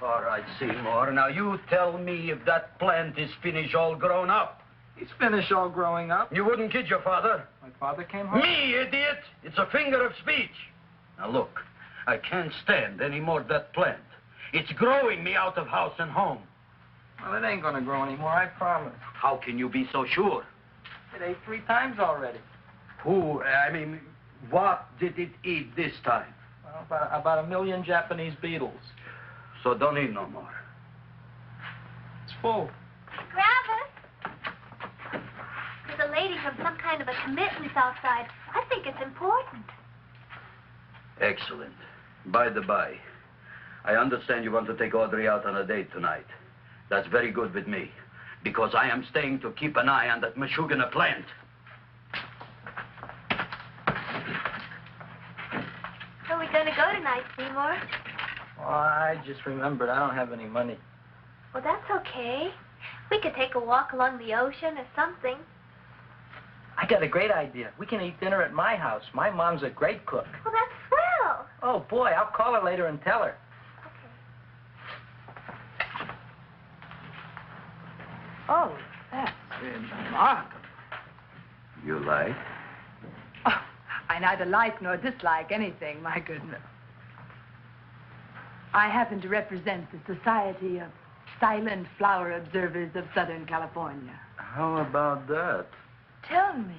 S2: All right, Seymour. Now, you tell me if that plant is finished all grown up.
S4: He's finished all growing up.
S2: You wouldn't kid your father?
S4: My father came home.
S2: Me, idiot! It's a figure of speech. Now, look. I can't stand any more of that plant. It's growing me out of house and home.
S4: Well, it ain't gonna grow anymore, I promise.
S2: How can you be so sure?
S4: It ate 3 times already.
S2: What did it eat this time?
S4: Well, about 1 million Japanese beetles.
S2: So don't eat no more.
S4: It's full.
S8: Gravis. There's a lady from some kind of a commitment outside. I think it's important.
S2: Excellent. By the by, I understand you want to take Audrey out on a date tonight. That's very good with me, because I am staying to keep an eye on that Meshuggah plant.
S8: Where are we going to go tonight, Seymour?
S4: Well, I just remembered I don't have any money.
S8: Well, that's okay. We could take a walk along the ocean or something.
S4: I got a great idea. We can eat dinner at my house. My mom's a great cook.
S8: Well, that's swell.
S4: Oh, boy, I'll call her later and tell her. Oh, that's remarkable.
S2: You like?
S12: Oh, I neither like nor dislike anything, my goodness. I happen to represent the Society of silent flower observers of Southern California.
S10: How about that?
S12: Tell me,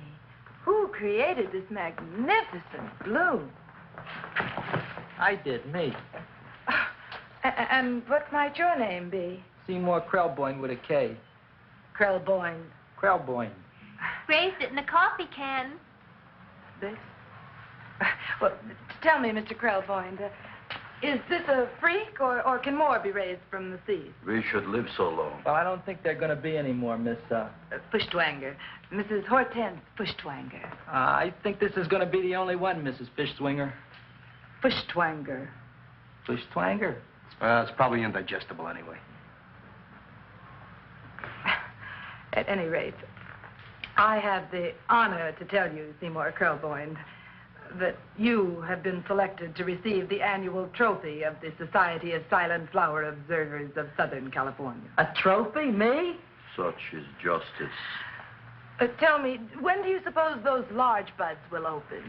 S12: who created this magnificent bloom?
S4: I did, me.
S12: And what might your name be?
S4: Seymour Krelborn with a K.
S12: Krelborn.
S4: Krelborn.
S8: Raised it in a coffee can.
S12: This? Well, tell me, Mr. Krelborn, is this a freak, or can more be raised from the seas?
S2: We should live so long.
S4: Well, I don't think there are going to be any more, Miss,
S12: Feuchtwanger. Mrs. Hortense Feuchtwanger.
S4: I think this is going to be the only one, Mrs. Feuchtwanger.
S12: Feuchtwanger.
S4: Feuchtwanger?
S9: It's probably indigestible anyway.
S12: At any rate, I have the honor to tell you, Seymour Krelborn, that you have been selected to receive the annual trophy of the Society of Silent Flower Observers of Southern California.
S4: A trophy? Me?
S2: Such is justice.
S12: Tell me, when do you suppose those large buds will open?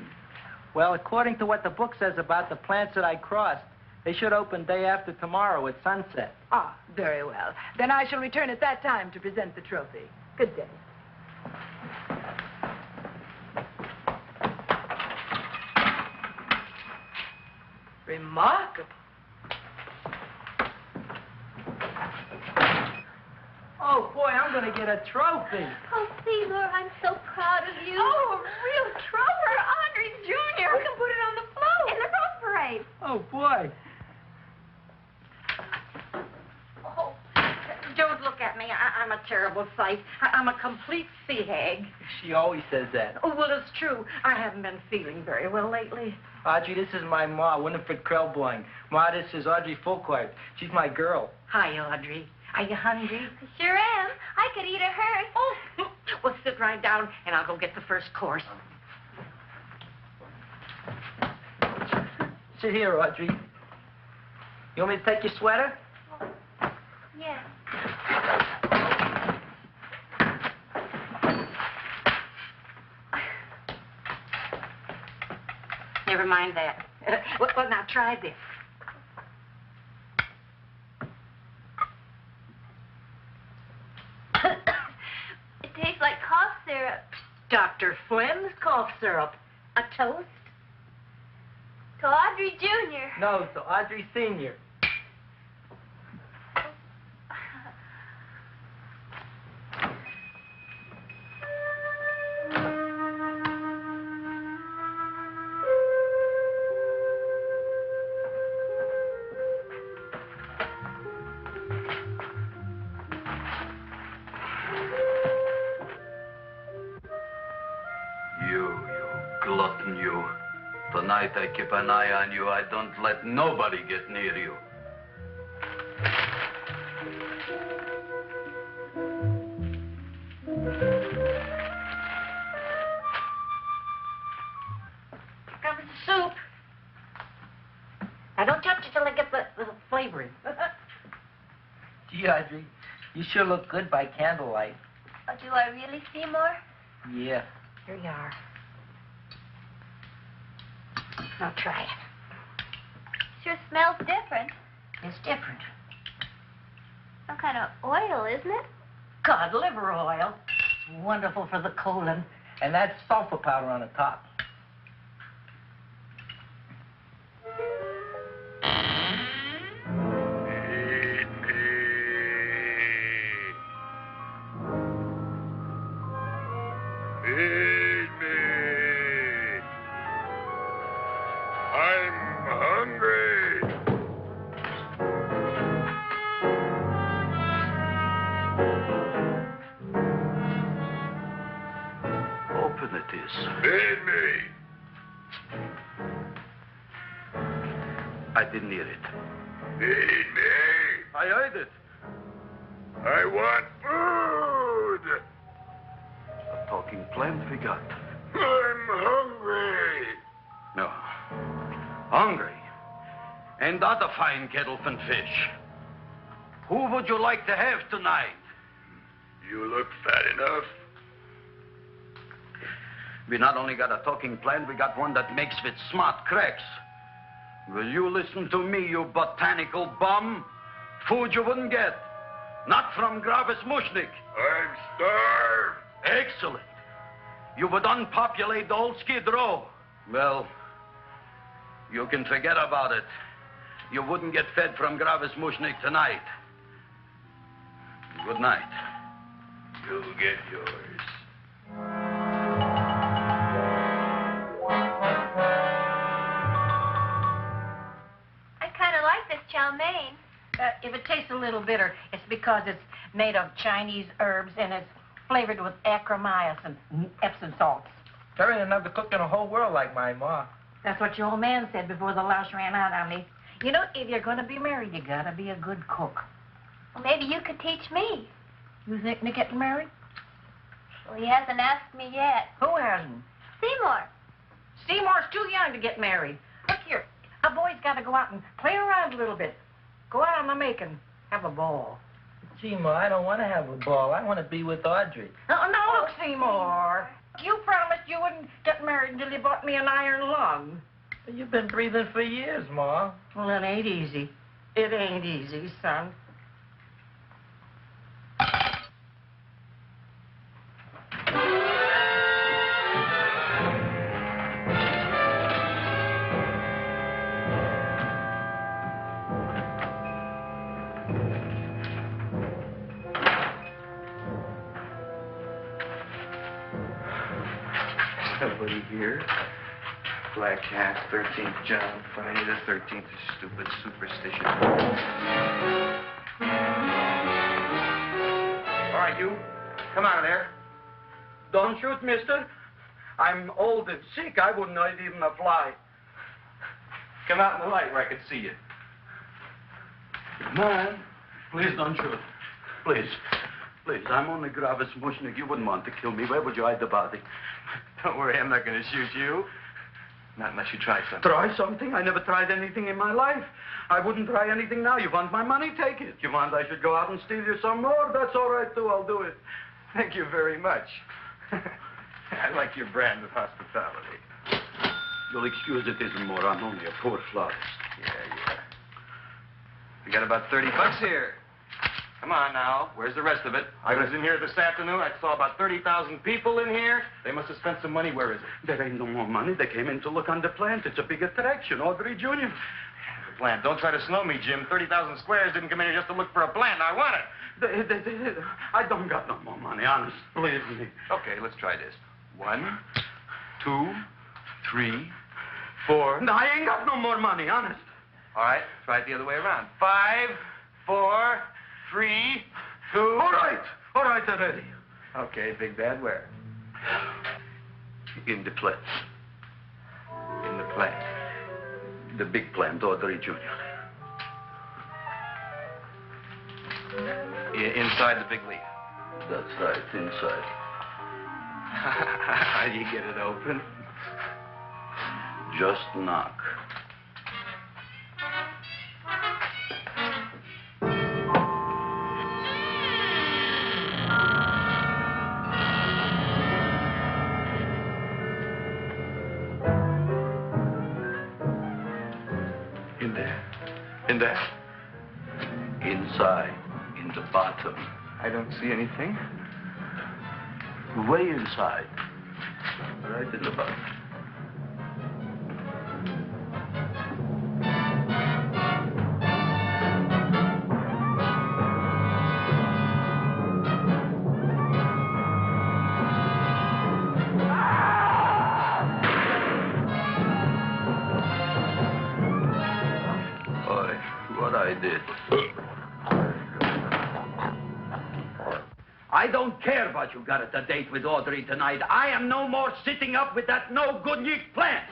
S4: Well, according to what the book says about the plants that I crossed, they should open day after tomorrow at sunset.
S12: Ah, very well. Then I shall return at that time to present the trophy. Good day. Remarkable.
S4: Oh, boy, I'm going to get a trophy.
S8: Oh, Seymour, I'm so proud of you.
S3: Oh, a real trooper, Audrey Jr.
S8: We can put it on the float. In the rose parade.
S4: Oh, boy.
S5: Oh, don't look at me. I'm a terrible sight. I'm a complete sea hag.
S4: She always says that.
S5: Oh, well, it's true. I haven't been feeling very well lately.
S4: Audrey, this is my ma, Winifred Krelborn. Ma, this is Audrey Fulquard. She's my girl.
S5: Hi, Audrey. Are you hungry?
S8: Sure am. I could eat a hearse.
S5: Oh, well, sit right down, and I'll go get the first course.
S4: Sit here, Audrey. You want me to take your sweater?
S8: Yeah.
S5: Never mind that. Well, now try this.
S8: It tastes like cough syrup.
S5: Dr. Flynn's cough syrup. A toast?
S8: To Audrey Jr.
S4: No, to Audrey Sr.
S2: Glutton, you. Tonight I keep an eye on you. I don't let nobody get near you.
S5: Come with the soup. Now, don't touch it till I get the flavoring.
S4: Gee, Audrey, you sure look good by candlelight.
S8: Oh, do I really, Seymour?
S4: Yeah.
S5: Here you are. Now try it.
S8: Sure smells different.
S5: It's different.
S8: Some kind of oil, isn't it?
S5: Cod liver oil. It's wonderful for the colon.
S4: And that's sulfur powder on the top.
S2: I didn't hear it.
S11: Feed me.
S2: I heard it.
S11: I want food.
S2: A talking plant we got.
S11: I'm hungry.
S2: No. Hungry. And other fine kettlefen fish. Who would you like to have tonight?
S11: You look fat enough.
S2: We not only got a talking plant, we got one that makes with smart cracks. Will you listen to me, you botanical bum? Food you wouldn't get. Not from Gravis Mushnick.
S11: I'm starved.
S2: Excellent. You would unpopulate the whole Skid Row. Well, you can forget about it. You wouldn't get fed from Gravis Mushnick tonight. Good night.
S11: You'll get yours.
S8: I kind of like this chow mein.
S5: If it tastes a little bitter, it's because it's made of Chinese herbs and it's flavored with acromyas and Epsom salts.
S4: Karyn never cooked in the whole world like my ma.
S5: That's what your old man said before the louse ran out on me. You know, if you're going to be married, you got to be a good cook.
S8: Well, maybe you could teach me.
S5: You think Nick getting married?
S8: Well, he hasn't asked me yet.
S5: Who hasn't?
S8: Seymour.
S5: Seymour's too young to get married. Look here, a boy's got to go out and play around a little bit. Go out on the make and have a ball.
S4: Gee, Ma, I don't want to have a ball. I want to be with Audrey.
S5: No, look, Seymour. You promised you wouldn't get married until you bought me an iron lung.
S4: You've been breathing for years, Ma.
S5: Well, it ain't easy. It ain't easy, son.
S13: Nobody here. Black Cats, 13th John. Friday the 13th is stupid superstition. All right, you. Come out of there.
S2: Don't shoot, mister. I'm old and sick. I wouldn't know even a fly.
S13: Come out in the light where I can see you.
S2: Man, please don't shoot. Please. Please, I'm only Gravis Mushnick. You wouldn't want to kill me. Where would you hide the body?
S13: Don't worry, I'm not going to shoot you. Not unless you try something.
S2: Try something? I never tried anything in my life. I wouldn't try anything now. You want my money? Take it. You want I should go out and steal you some more? That's all right, too. I'll do it.
S13: Thank you very much. I like your brand of hospitality.
S2: You'll excuse it isn't more. I'm only a poor florist.
S13: Yeah. We got about $30 here. Come on now. Where's the rest of it? I was in here this afternoon. I saw about 30,000 people in here. They must have spent some money. Where is it?
S2: There ain't no more money. They came in to look on the plant. It's a big attraction. Audrey Jr.
S13: The plant. Don't try to snow me, Jim. 30,000 squares didn't come in here just to look for a plant. I want it.
S2: I don't got no more money, honest. Believe me.
S13: Okay, let's try this. 1, 2, 3, 4.
S2: No, I ain't got no more money, honest.
S13: All right, try it the other way around. 5, 4, 3, 2.
S2: All right already.
S13: Okay, big bad where?
S2: In the plant.
S13: In the plant.
S2: The big plant, Audrey Jr.
S13: Inside the big leaf.
S2: That's right, inside.
S13: How do you get it open?
S2: Just knock.
S13: In there?
S2: Inside, in the bottom.
S13: I don't see anything.
S2: Way inside. Right in the bottom. I don't care what you got at the date with Audrey tonight. I am no more sitting up with that no-good-nick plant.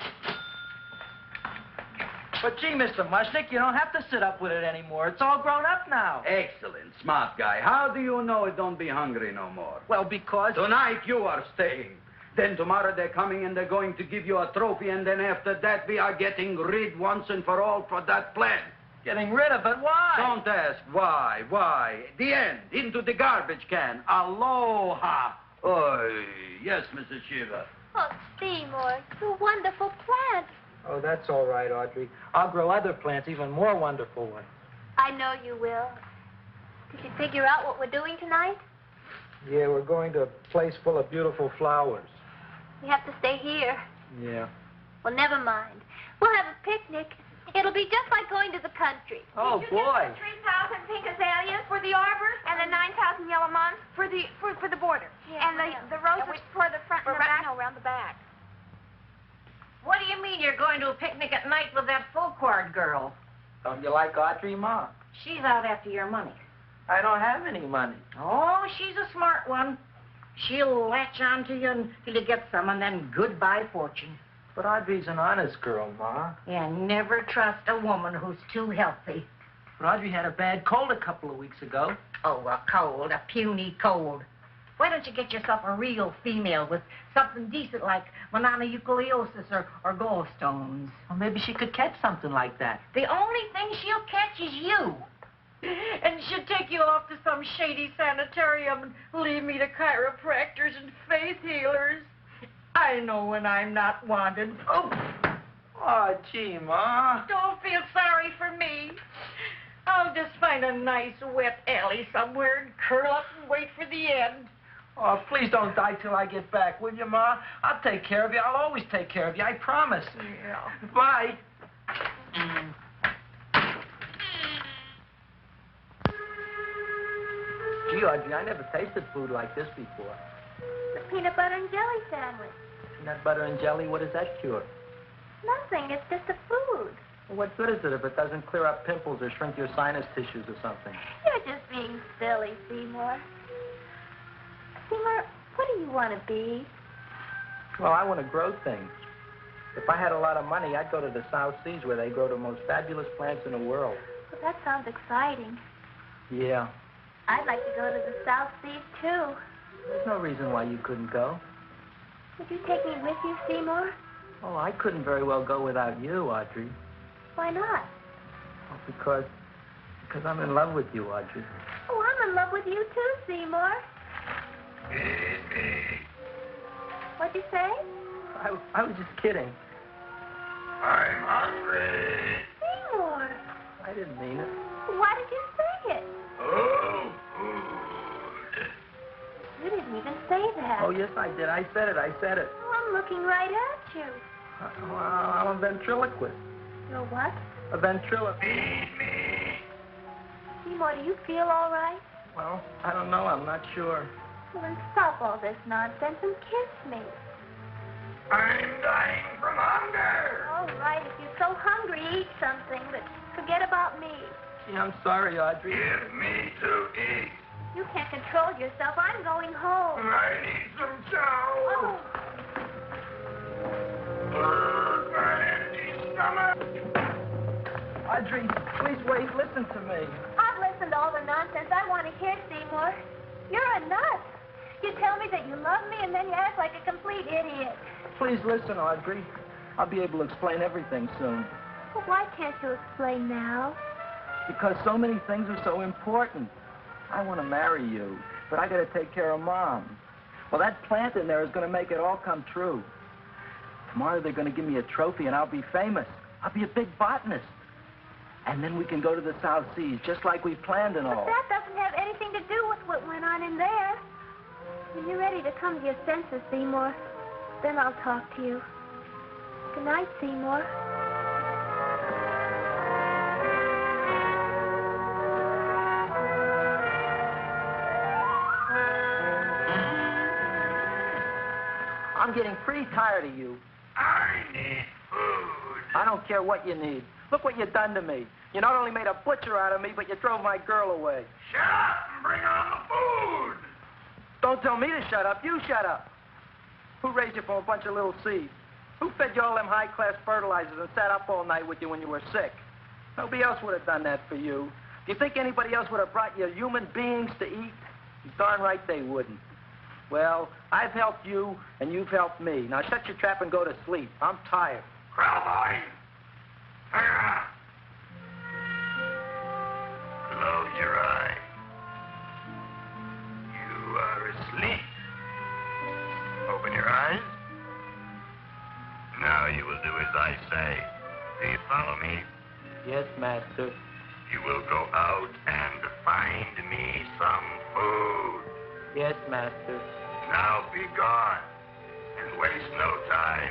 S4: But gee, Mr. Mushnick, you don't have to sit up with it anymore. It's all grown up now.
S2: Excellent, smart guy. How do you know it don't be hungry no more?
S4: Well, because...
S2: Tonight you are staying. Then tomorrow they're coming and they're going to give you a trophy, and then after that we are getting rid once and for all for that plant.
S4: Getting rid of it? Why?
S2: Don't ask why. Why? The end. Into the garbage can. Aloha. Oy. Yes, Mrs. Shiva.
S8: Oh, Seymour, you wonderful plant.
S4: Oh, that's all right, Audrey. I'll grow other plants, even more wonderful ones.
S8: I know you will. Did you figure out what we're doing tonight?
S10: Yeah, we're going to a place full of beautiful flowers.
S8: We have to stay here.
S10: Yeah.
S8: Well, never mind. We'll have a picnic. It'll be just like going to the country.
S10: Oh, boy.
S3: 3,000 pink azaleas for the arbor, and the 9,000 yellow mums for the border.
S8: Yeah,
S3: and the roses for the front and the back.
S5: No, around the back.
S14: What do you mean you're going to a picnic at night with that Fulquard girl?
S10: Don't you like Audrey, Ma?
S14: She's out after your money.
S10: I don't have any money.
S14: Oh, she's a smart one. She'll latch on to you until you get some, and then goodbye fortune.
S10: But Audrey's an honest girl, Ma.
S14: And never trust a woman who's too healthy.
S10: But Audrey had a bad cold a couple of weeks ago.
S14: Oh, a cold, a puny cold. Why don't you get yourself a real female with something decent like mononucleosis or gallstones?
S10: Well, maybe she could catch something like that.
S14: The only thing she'll catch is you.
S5: And she'll take you off to some shady sanitarium and leave me to chiropractors and faith healers. I know when I'm not wanted.
S10: Oh, gee, Ma.
S5: Don't feel sorry for me. I'll just find a nice wet alley somewhere and curl up and wait for the end.
S10: Oh, please don't die till I get back, will you, Ma? I'll take care of you. I'll always take care of you. I promise.
S5: Yeah.
S10: Bye. Gee, Audrey, I never tasted food like this before.
S8: The peanut butter and jelly sandwich.
S10: Peanut butter and jelly, what does that cure?
S8: Nothing. It's just a food.
S10: Well, what good is it if it doesn't clear up pimples or shrink your sinus tissues or something?
S8: You're just being silly, Seymour. Seymour, what do you want to be?
S10: Well, I want to grow things. If I had a lot of money, I'd go to the South Seas where they grow the most fabulous plants in the world.
S8: Well, that sounds exciting.
S10: Yeah.
S8: I'd like to go to the South Seas, too.
S10: There's no reason why you couldn't go.
S8: Would you take me with you, Seymour?
S10: Oh, I couldn't very well go without you, Audrey.
S8: Why not?
S10: Well, because I'm in love with you, Audrey.
S8: Oh, I'm in love with you, too, Seymour. What'd you say?
S10: I was just kidding.
S11: I'm hungry.
S8: Seymour.
S10: I didn't mean it.
S8: Why did you say it?
S11: Oh, food.
S8: You didn't even say that.
S10: Oh, yes, I did. I said it.
S8: Oh, I'm looking right at you.
S10: Well, I'm a ventriloquist.
S8: You're what?
S10: A ventriloquist.
S11: Feed me.
S8: Seymour, do you feel all right?
S10: Well, I don't know. I'm not sure.
S8: Well, then stop all this nonsense and kiss me.
S11: I'm dying from hunger.
S8: All right, if you're so hungry, eat something, but forget about me.
S10: Gee, I'm sorry, Audrey.
S11: Give me to eat.
S8: You can't control yourself. I'm going home.
S11: I need some chow.
S8: Oh.
S11: My empty stomach.
S10: Audrey, please wait. Listen to me.
S8: I've listened to all the nonsense I want to hear, Seymour. You're a nut. You tell me that you love me, and then you act like a complete idiot.
S10: Please listen, Audrey. I'll be able to explain everything soon.
S8: Well, why can't you explain now?
S10: Because so many things are so important. I want to marry you, but I got to take care of Mom. Well, that plant in there is going to make it all come true. Tomorrow they're going to give me a trophy, and I'll be famous. I'll be a big botanist. And then we can go to the South Seas, just like we planned and all.
S8: But that doesn't have anything to do with what went on in there. When you're ready to come to your senses, Seymour, then I'll talk to you. Good night, Seymour.
S10: I'm getting pretty tired of you.
S11: I need food.
S10: I don't care what you need. Look what you've done to me. You not only made a butcher out of me, but you drove my girl away.
S11: Shut up and bring on the food.
S10: Don't tell me to shut up. You shut up. Who raised you from a bunch of little seeds? Who fed you all them high-class fertilizers and sat up all night with you when you were sick? Nobody else would have done that for you. Do you think anybody else would have brought you human beings to eat? You're darn right they wouldn't. Well, I've helped you, and you've helped me. Now shut your trap and go to sleep. I'm tired.
S11: Krelborn. Close your eyes. You are asleep. Open your eyes. Now you will do as I say. Do you follow me?
S10: Yes, Master.
S11: You will go out and find bring me some food.
S10: Yes, master.
S11: Now be gone, and waste no time.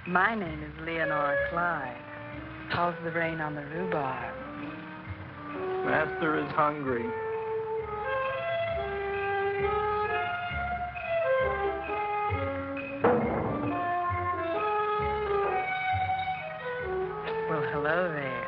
S12: My name is Leonora Clyde. How's the rain on the rhubarb?
S10: Master is hungry.
S12: Well, hello there.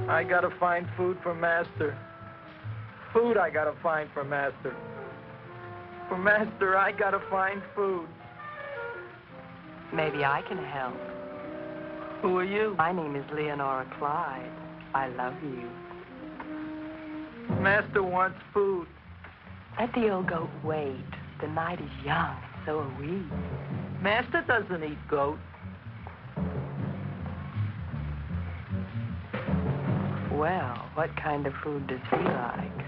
S10: I gotta find food for Master. Food I gotta find for Master. For Master, I gotta find food.
S12: Maybe I can help.
S10: Who are you?
S12: My name is Leonora Clyde. I love you.
S10: Master wants food.
S12: Let the old goat wait. The night is young, so are we.
S10: Master doesn't eat goat.
S12: Well, what kind of food does he like?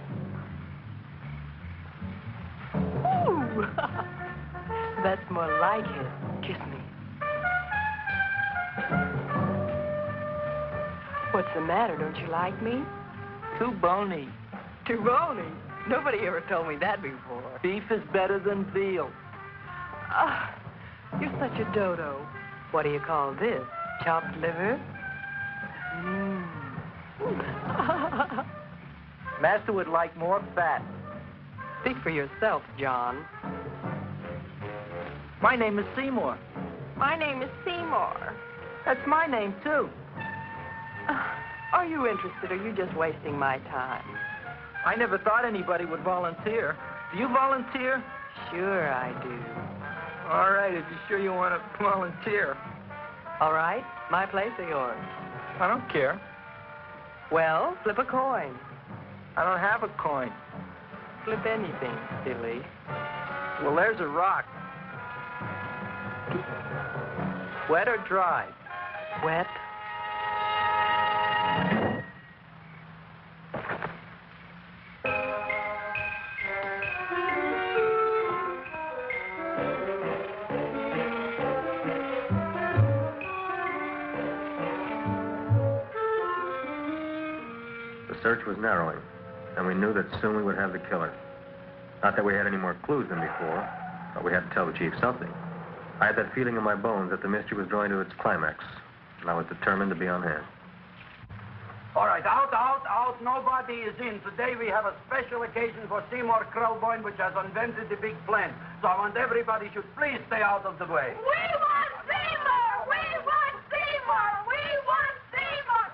S12: Ooh! That's more like it. Kiss me. What's the matter? Don't you like me?
S10: Too bony.
S12: Too bony? Nobody ever told me that before.
S10: Beef is better than veal.
S12: Ah, you're such a dodo. What do you call this? Chopped liver?
S10: Master would like more fat.
S12: Speak for yourself, John.
S10: My name is Seymour.
S5: My name is Seymour.
S10: That's my name, too.
S12: Are you interested, or are you just wasting my time?
S10: I never thought anybody would volunteer. Do you volunteer?
S12: Sure I do.
S10: All right, if you're sure you want to volunteer.
S12: All right, my place or yours?
S10: I don't care.
S12: Well, flip a coin.
S10: I don't have a coin.
S12: Flip anything, silly.
S10: Well, there's a rock. Wet or dry?
S12: Wet.
S1: The search was narrowing, and we knew that soon we would have the killer. Not that we had any more clues than before, but we had to tell the chief something. I had that feeling in my bones that the mystery was drawing to its climax, and I was determined to be on hand.
S2: All right, out. Nobody is in. Today we have a special occasion for Seymour Krelborn, which has invented the big plan. So I want everybody should please stay out of the way.
S3: We want Seymour! We want Seymour! We want Seymour!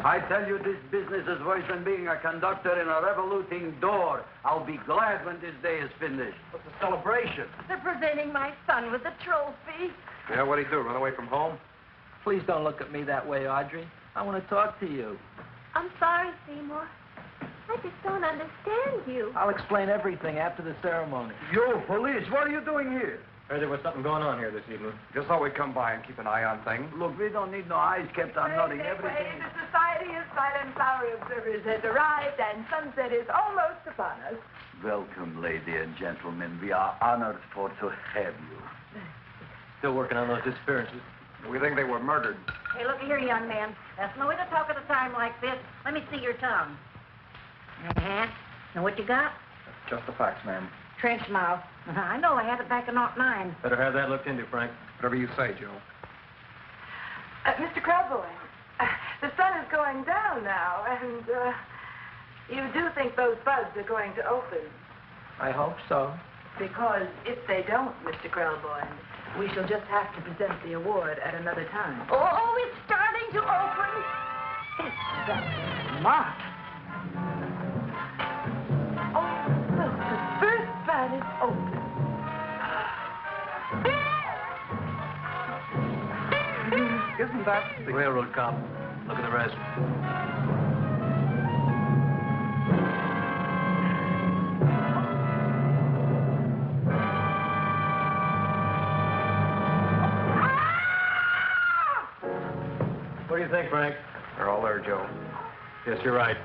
S2: I tell you, this business is worse than being a conductor in a revoluting door. I'll be glad when this day is finished.
S6: What's the celebration?
S5: They're presenting my son with a trophy.
S9: Yeah, what'd he do, run away from home?
S10: Please don't look at me that way, Audrey. I want to talk to you.
S8: I'm sorry, Seymour. I just don't understand you.
S10: I'll explain everything after the ceremony.
S2: You, police, what are you doing here?
S1: Heard there was something going on here this evening.
S9: Just thought we'd come by and keep an eye on things.
S2: Look, we don't need no eyes kept on nothing. Everything.
S12: The Society of Silent Flower Observers has arrived, and sunset is almost upon us.
S2: Welcome, lady and gentlemen. We are honored for to have you.
S1: Still working on those disappearances.
S9: We think they were murdered.
S14: Hey, look here, young man. That's no way to talk at a time like this. Let me see your tongue. Now, what you got?
S9: Just the facts, ma'am.
S14: Trench mouth. I know. I had it back in '09.
S1: Better have that looked into, Frank.
S9: Whatever you say, Joe.
S12: Mr. Krelborn, the sun is going down now, and you do think those buds are going to open?
S4: I hope so.
S12: Because if they don't, Mr. Krelborn, we shall just have to present the award at another time.
S14: Oh, it's starting to open.
S12: That's smart. Oh, look, the first bud is open.
S9: Isn't that the
S1: Railroad cop. Look at the rest. What do you think, Frank?
S9: They're all there, Joe.
S1: Yes, you're right.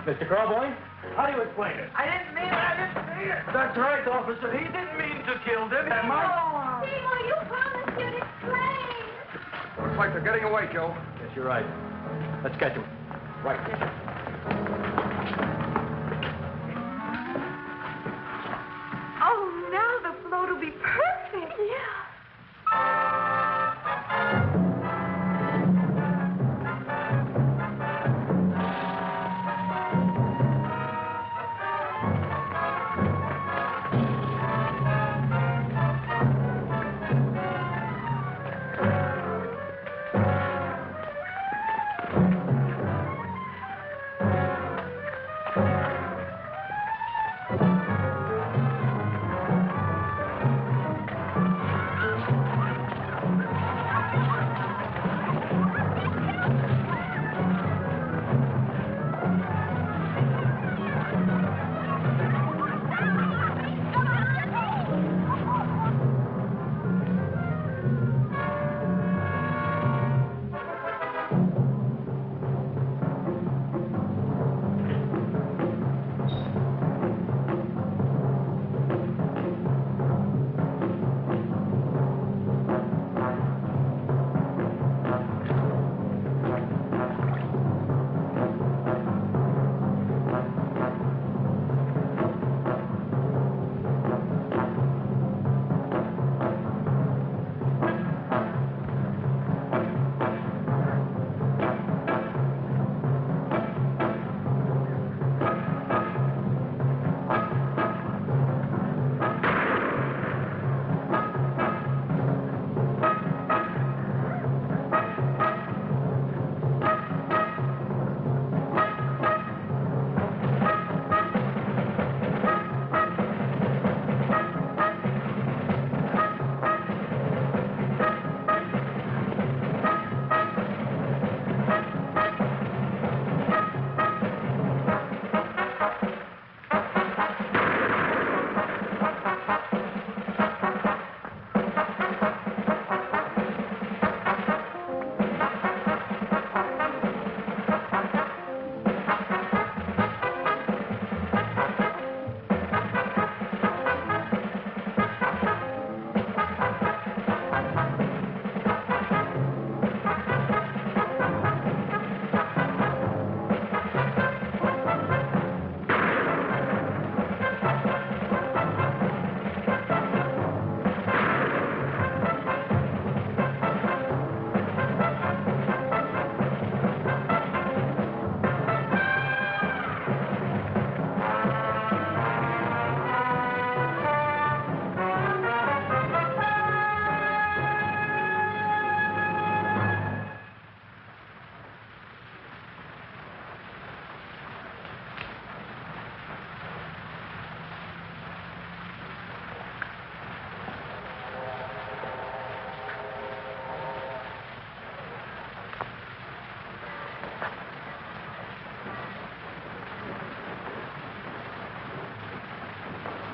S1: Mr. Krelborn, how do you explain it?
S2: I didn't mean it. I didn't see it.
S6: That's right, officer. He didn't mean to kill them.
S8: Seymour, you promised you'd explain.
S9: Looks like they're getting away, Joe.
S1: Yes, you're right. Let's catch him.
S9: Right.
S12: Oh, now the float will be perfect. Yeah.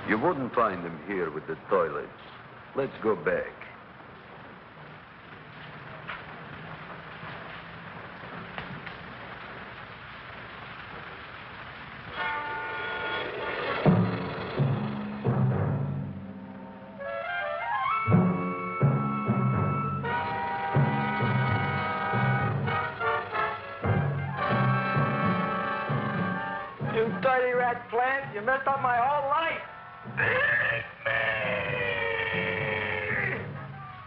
S2: You wouldn't find them here with the toilets. Let's go back.
S10: You dirty rat plant, you messed up my whole life.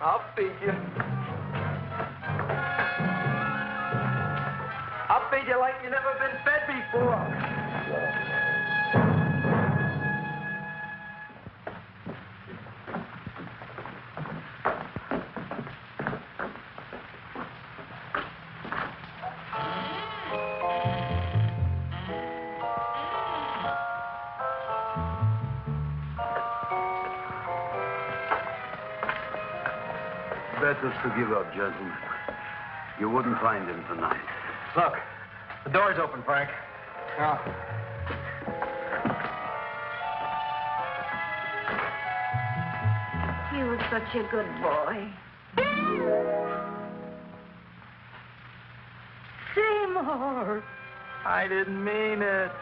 S10: I'll feed you. I'll feed you like you've never been fed before.
S2: Better to give up, gentlemen. You wouldn't find him tonight.
S10: Look, the door's open, Frank. Now.
S5: You were such a good boy. Seymour!
S10: I didn't mean it.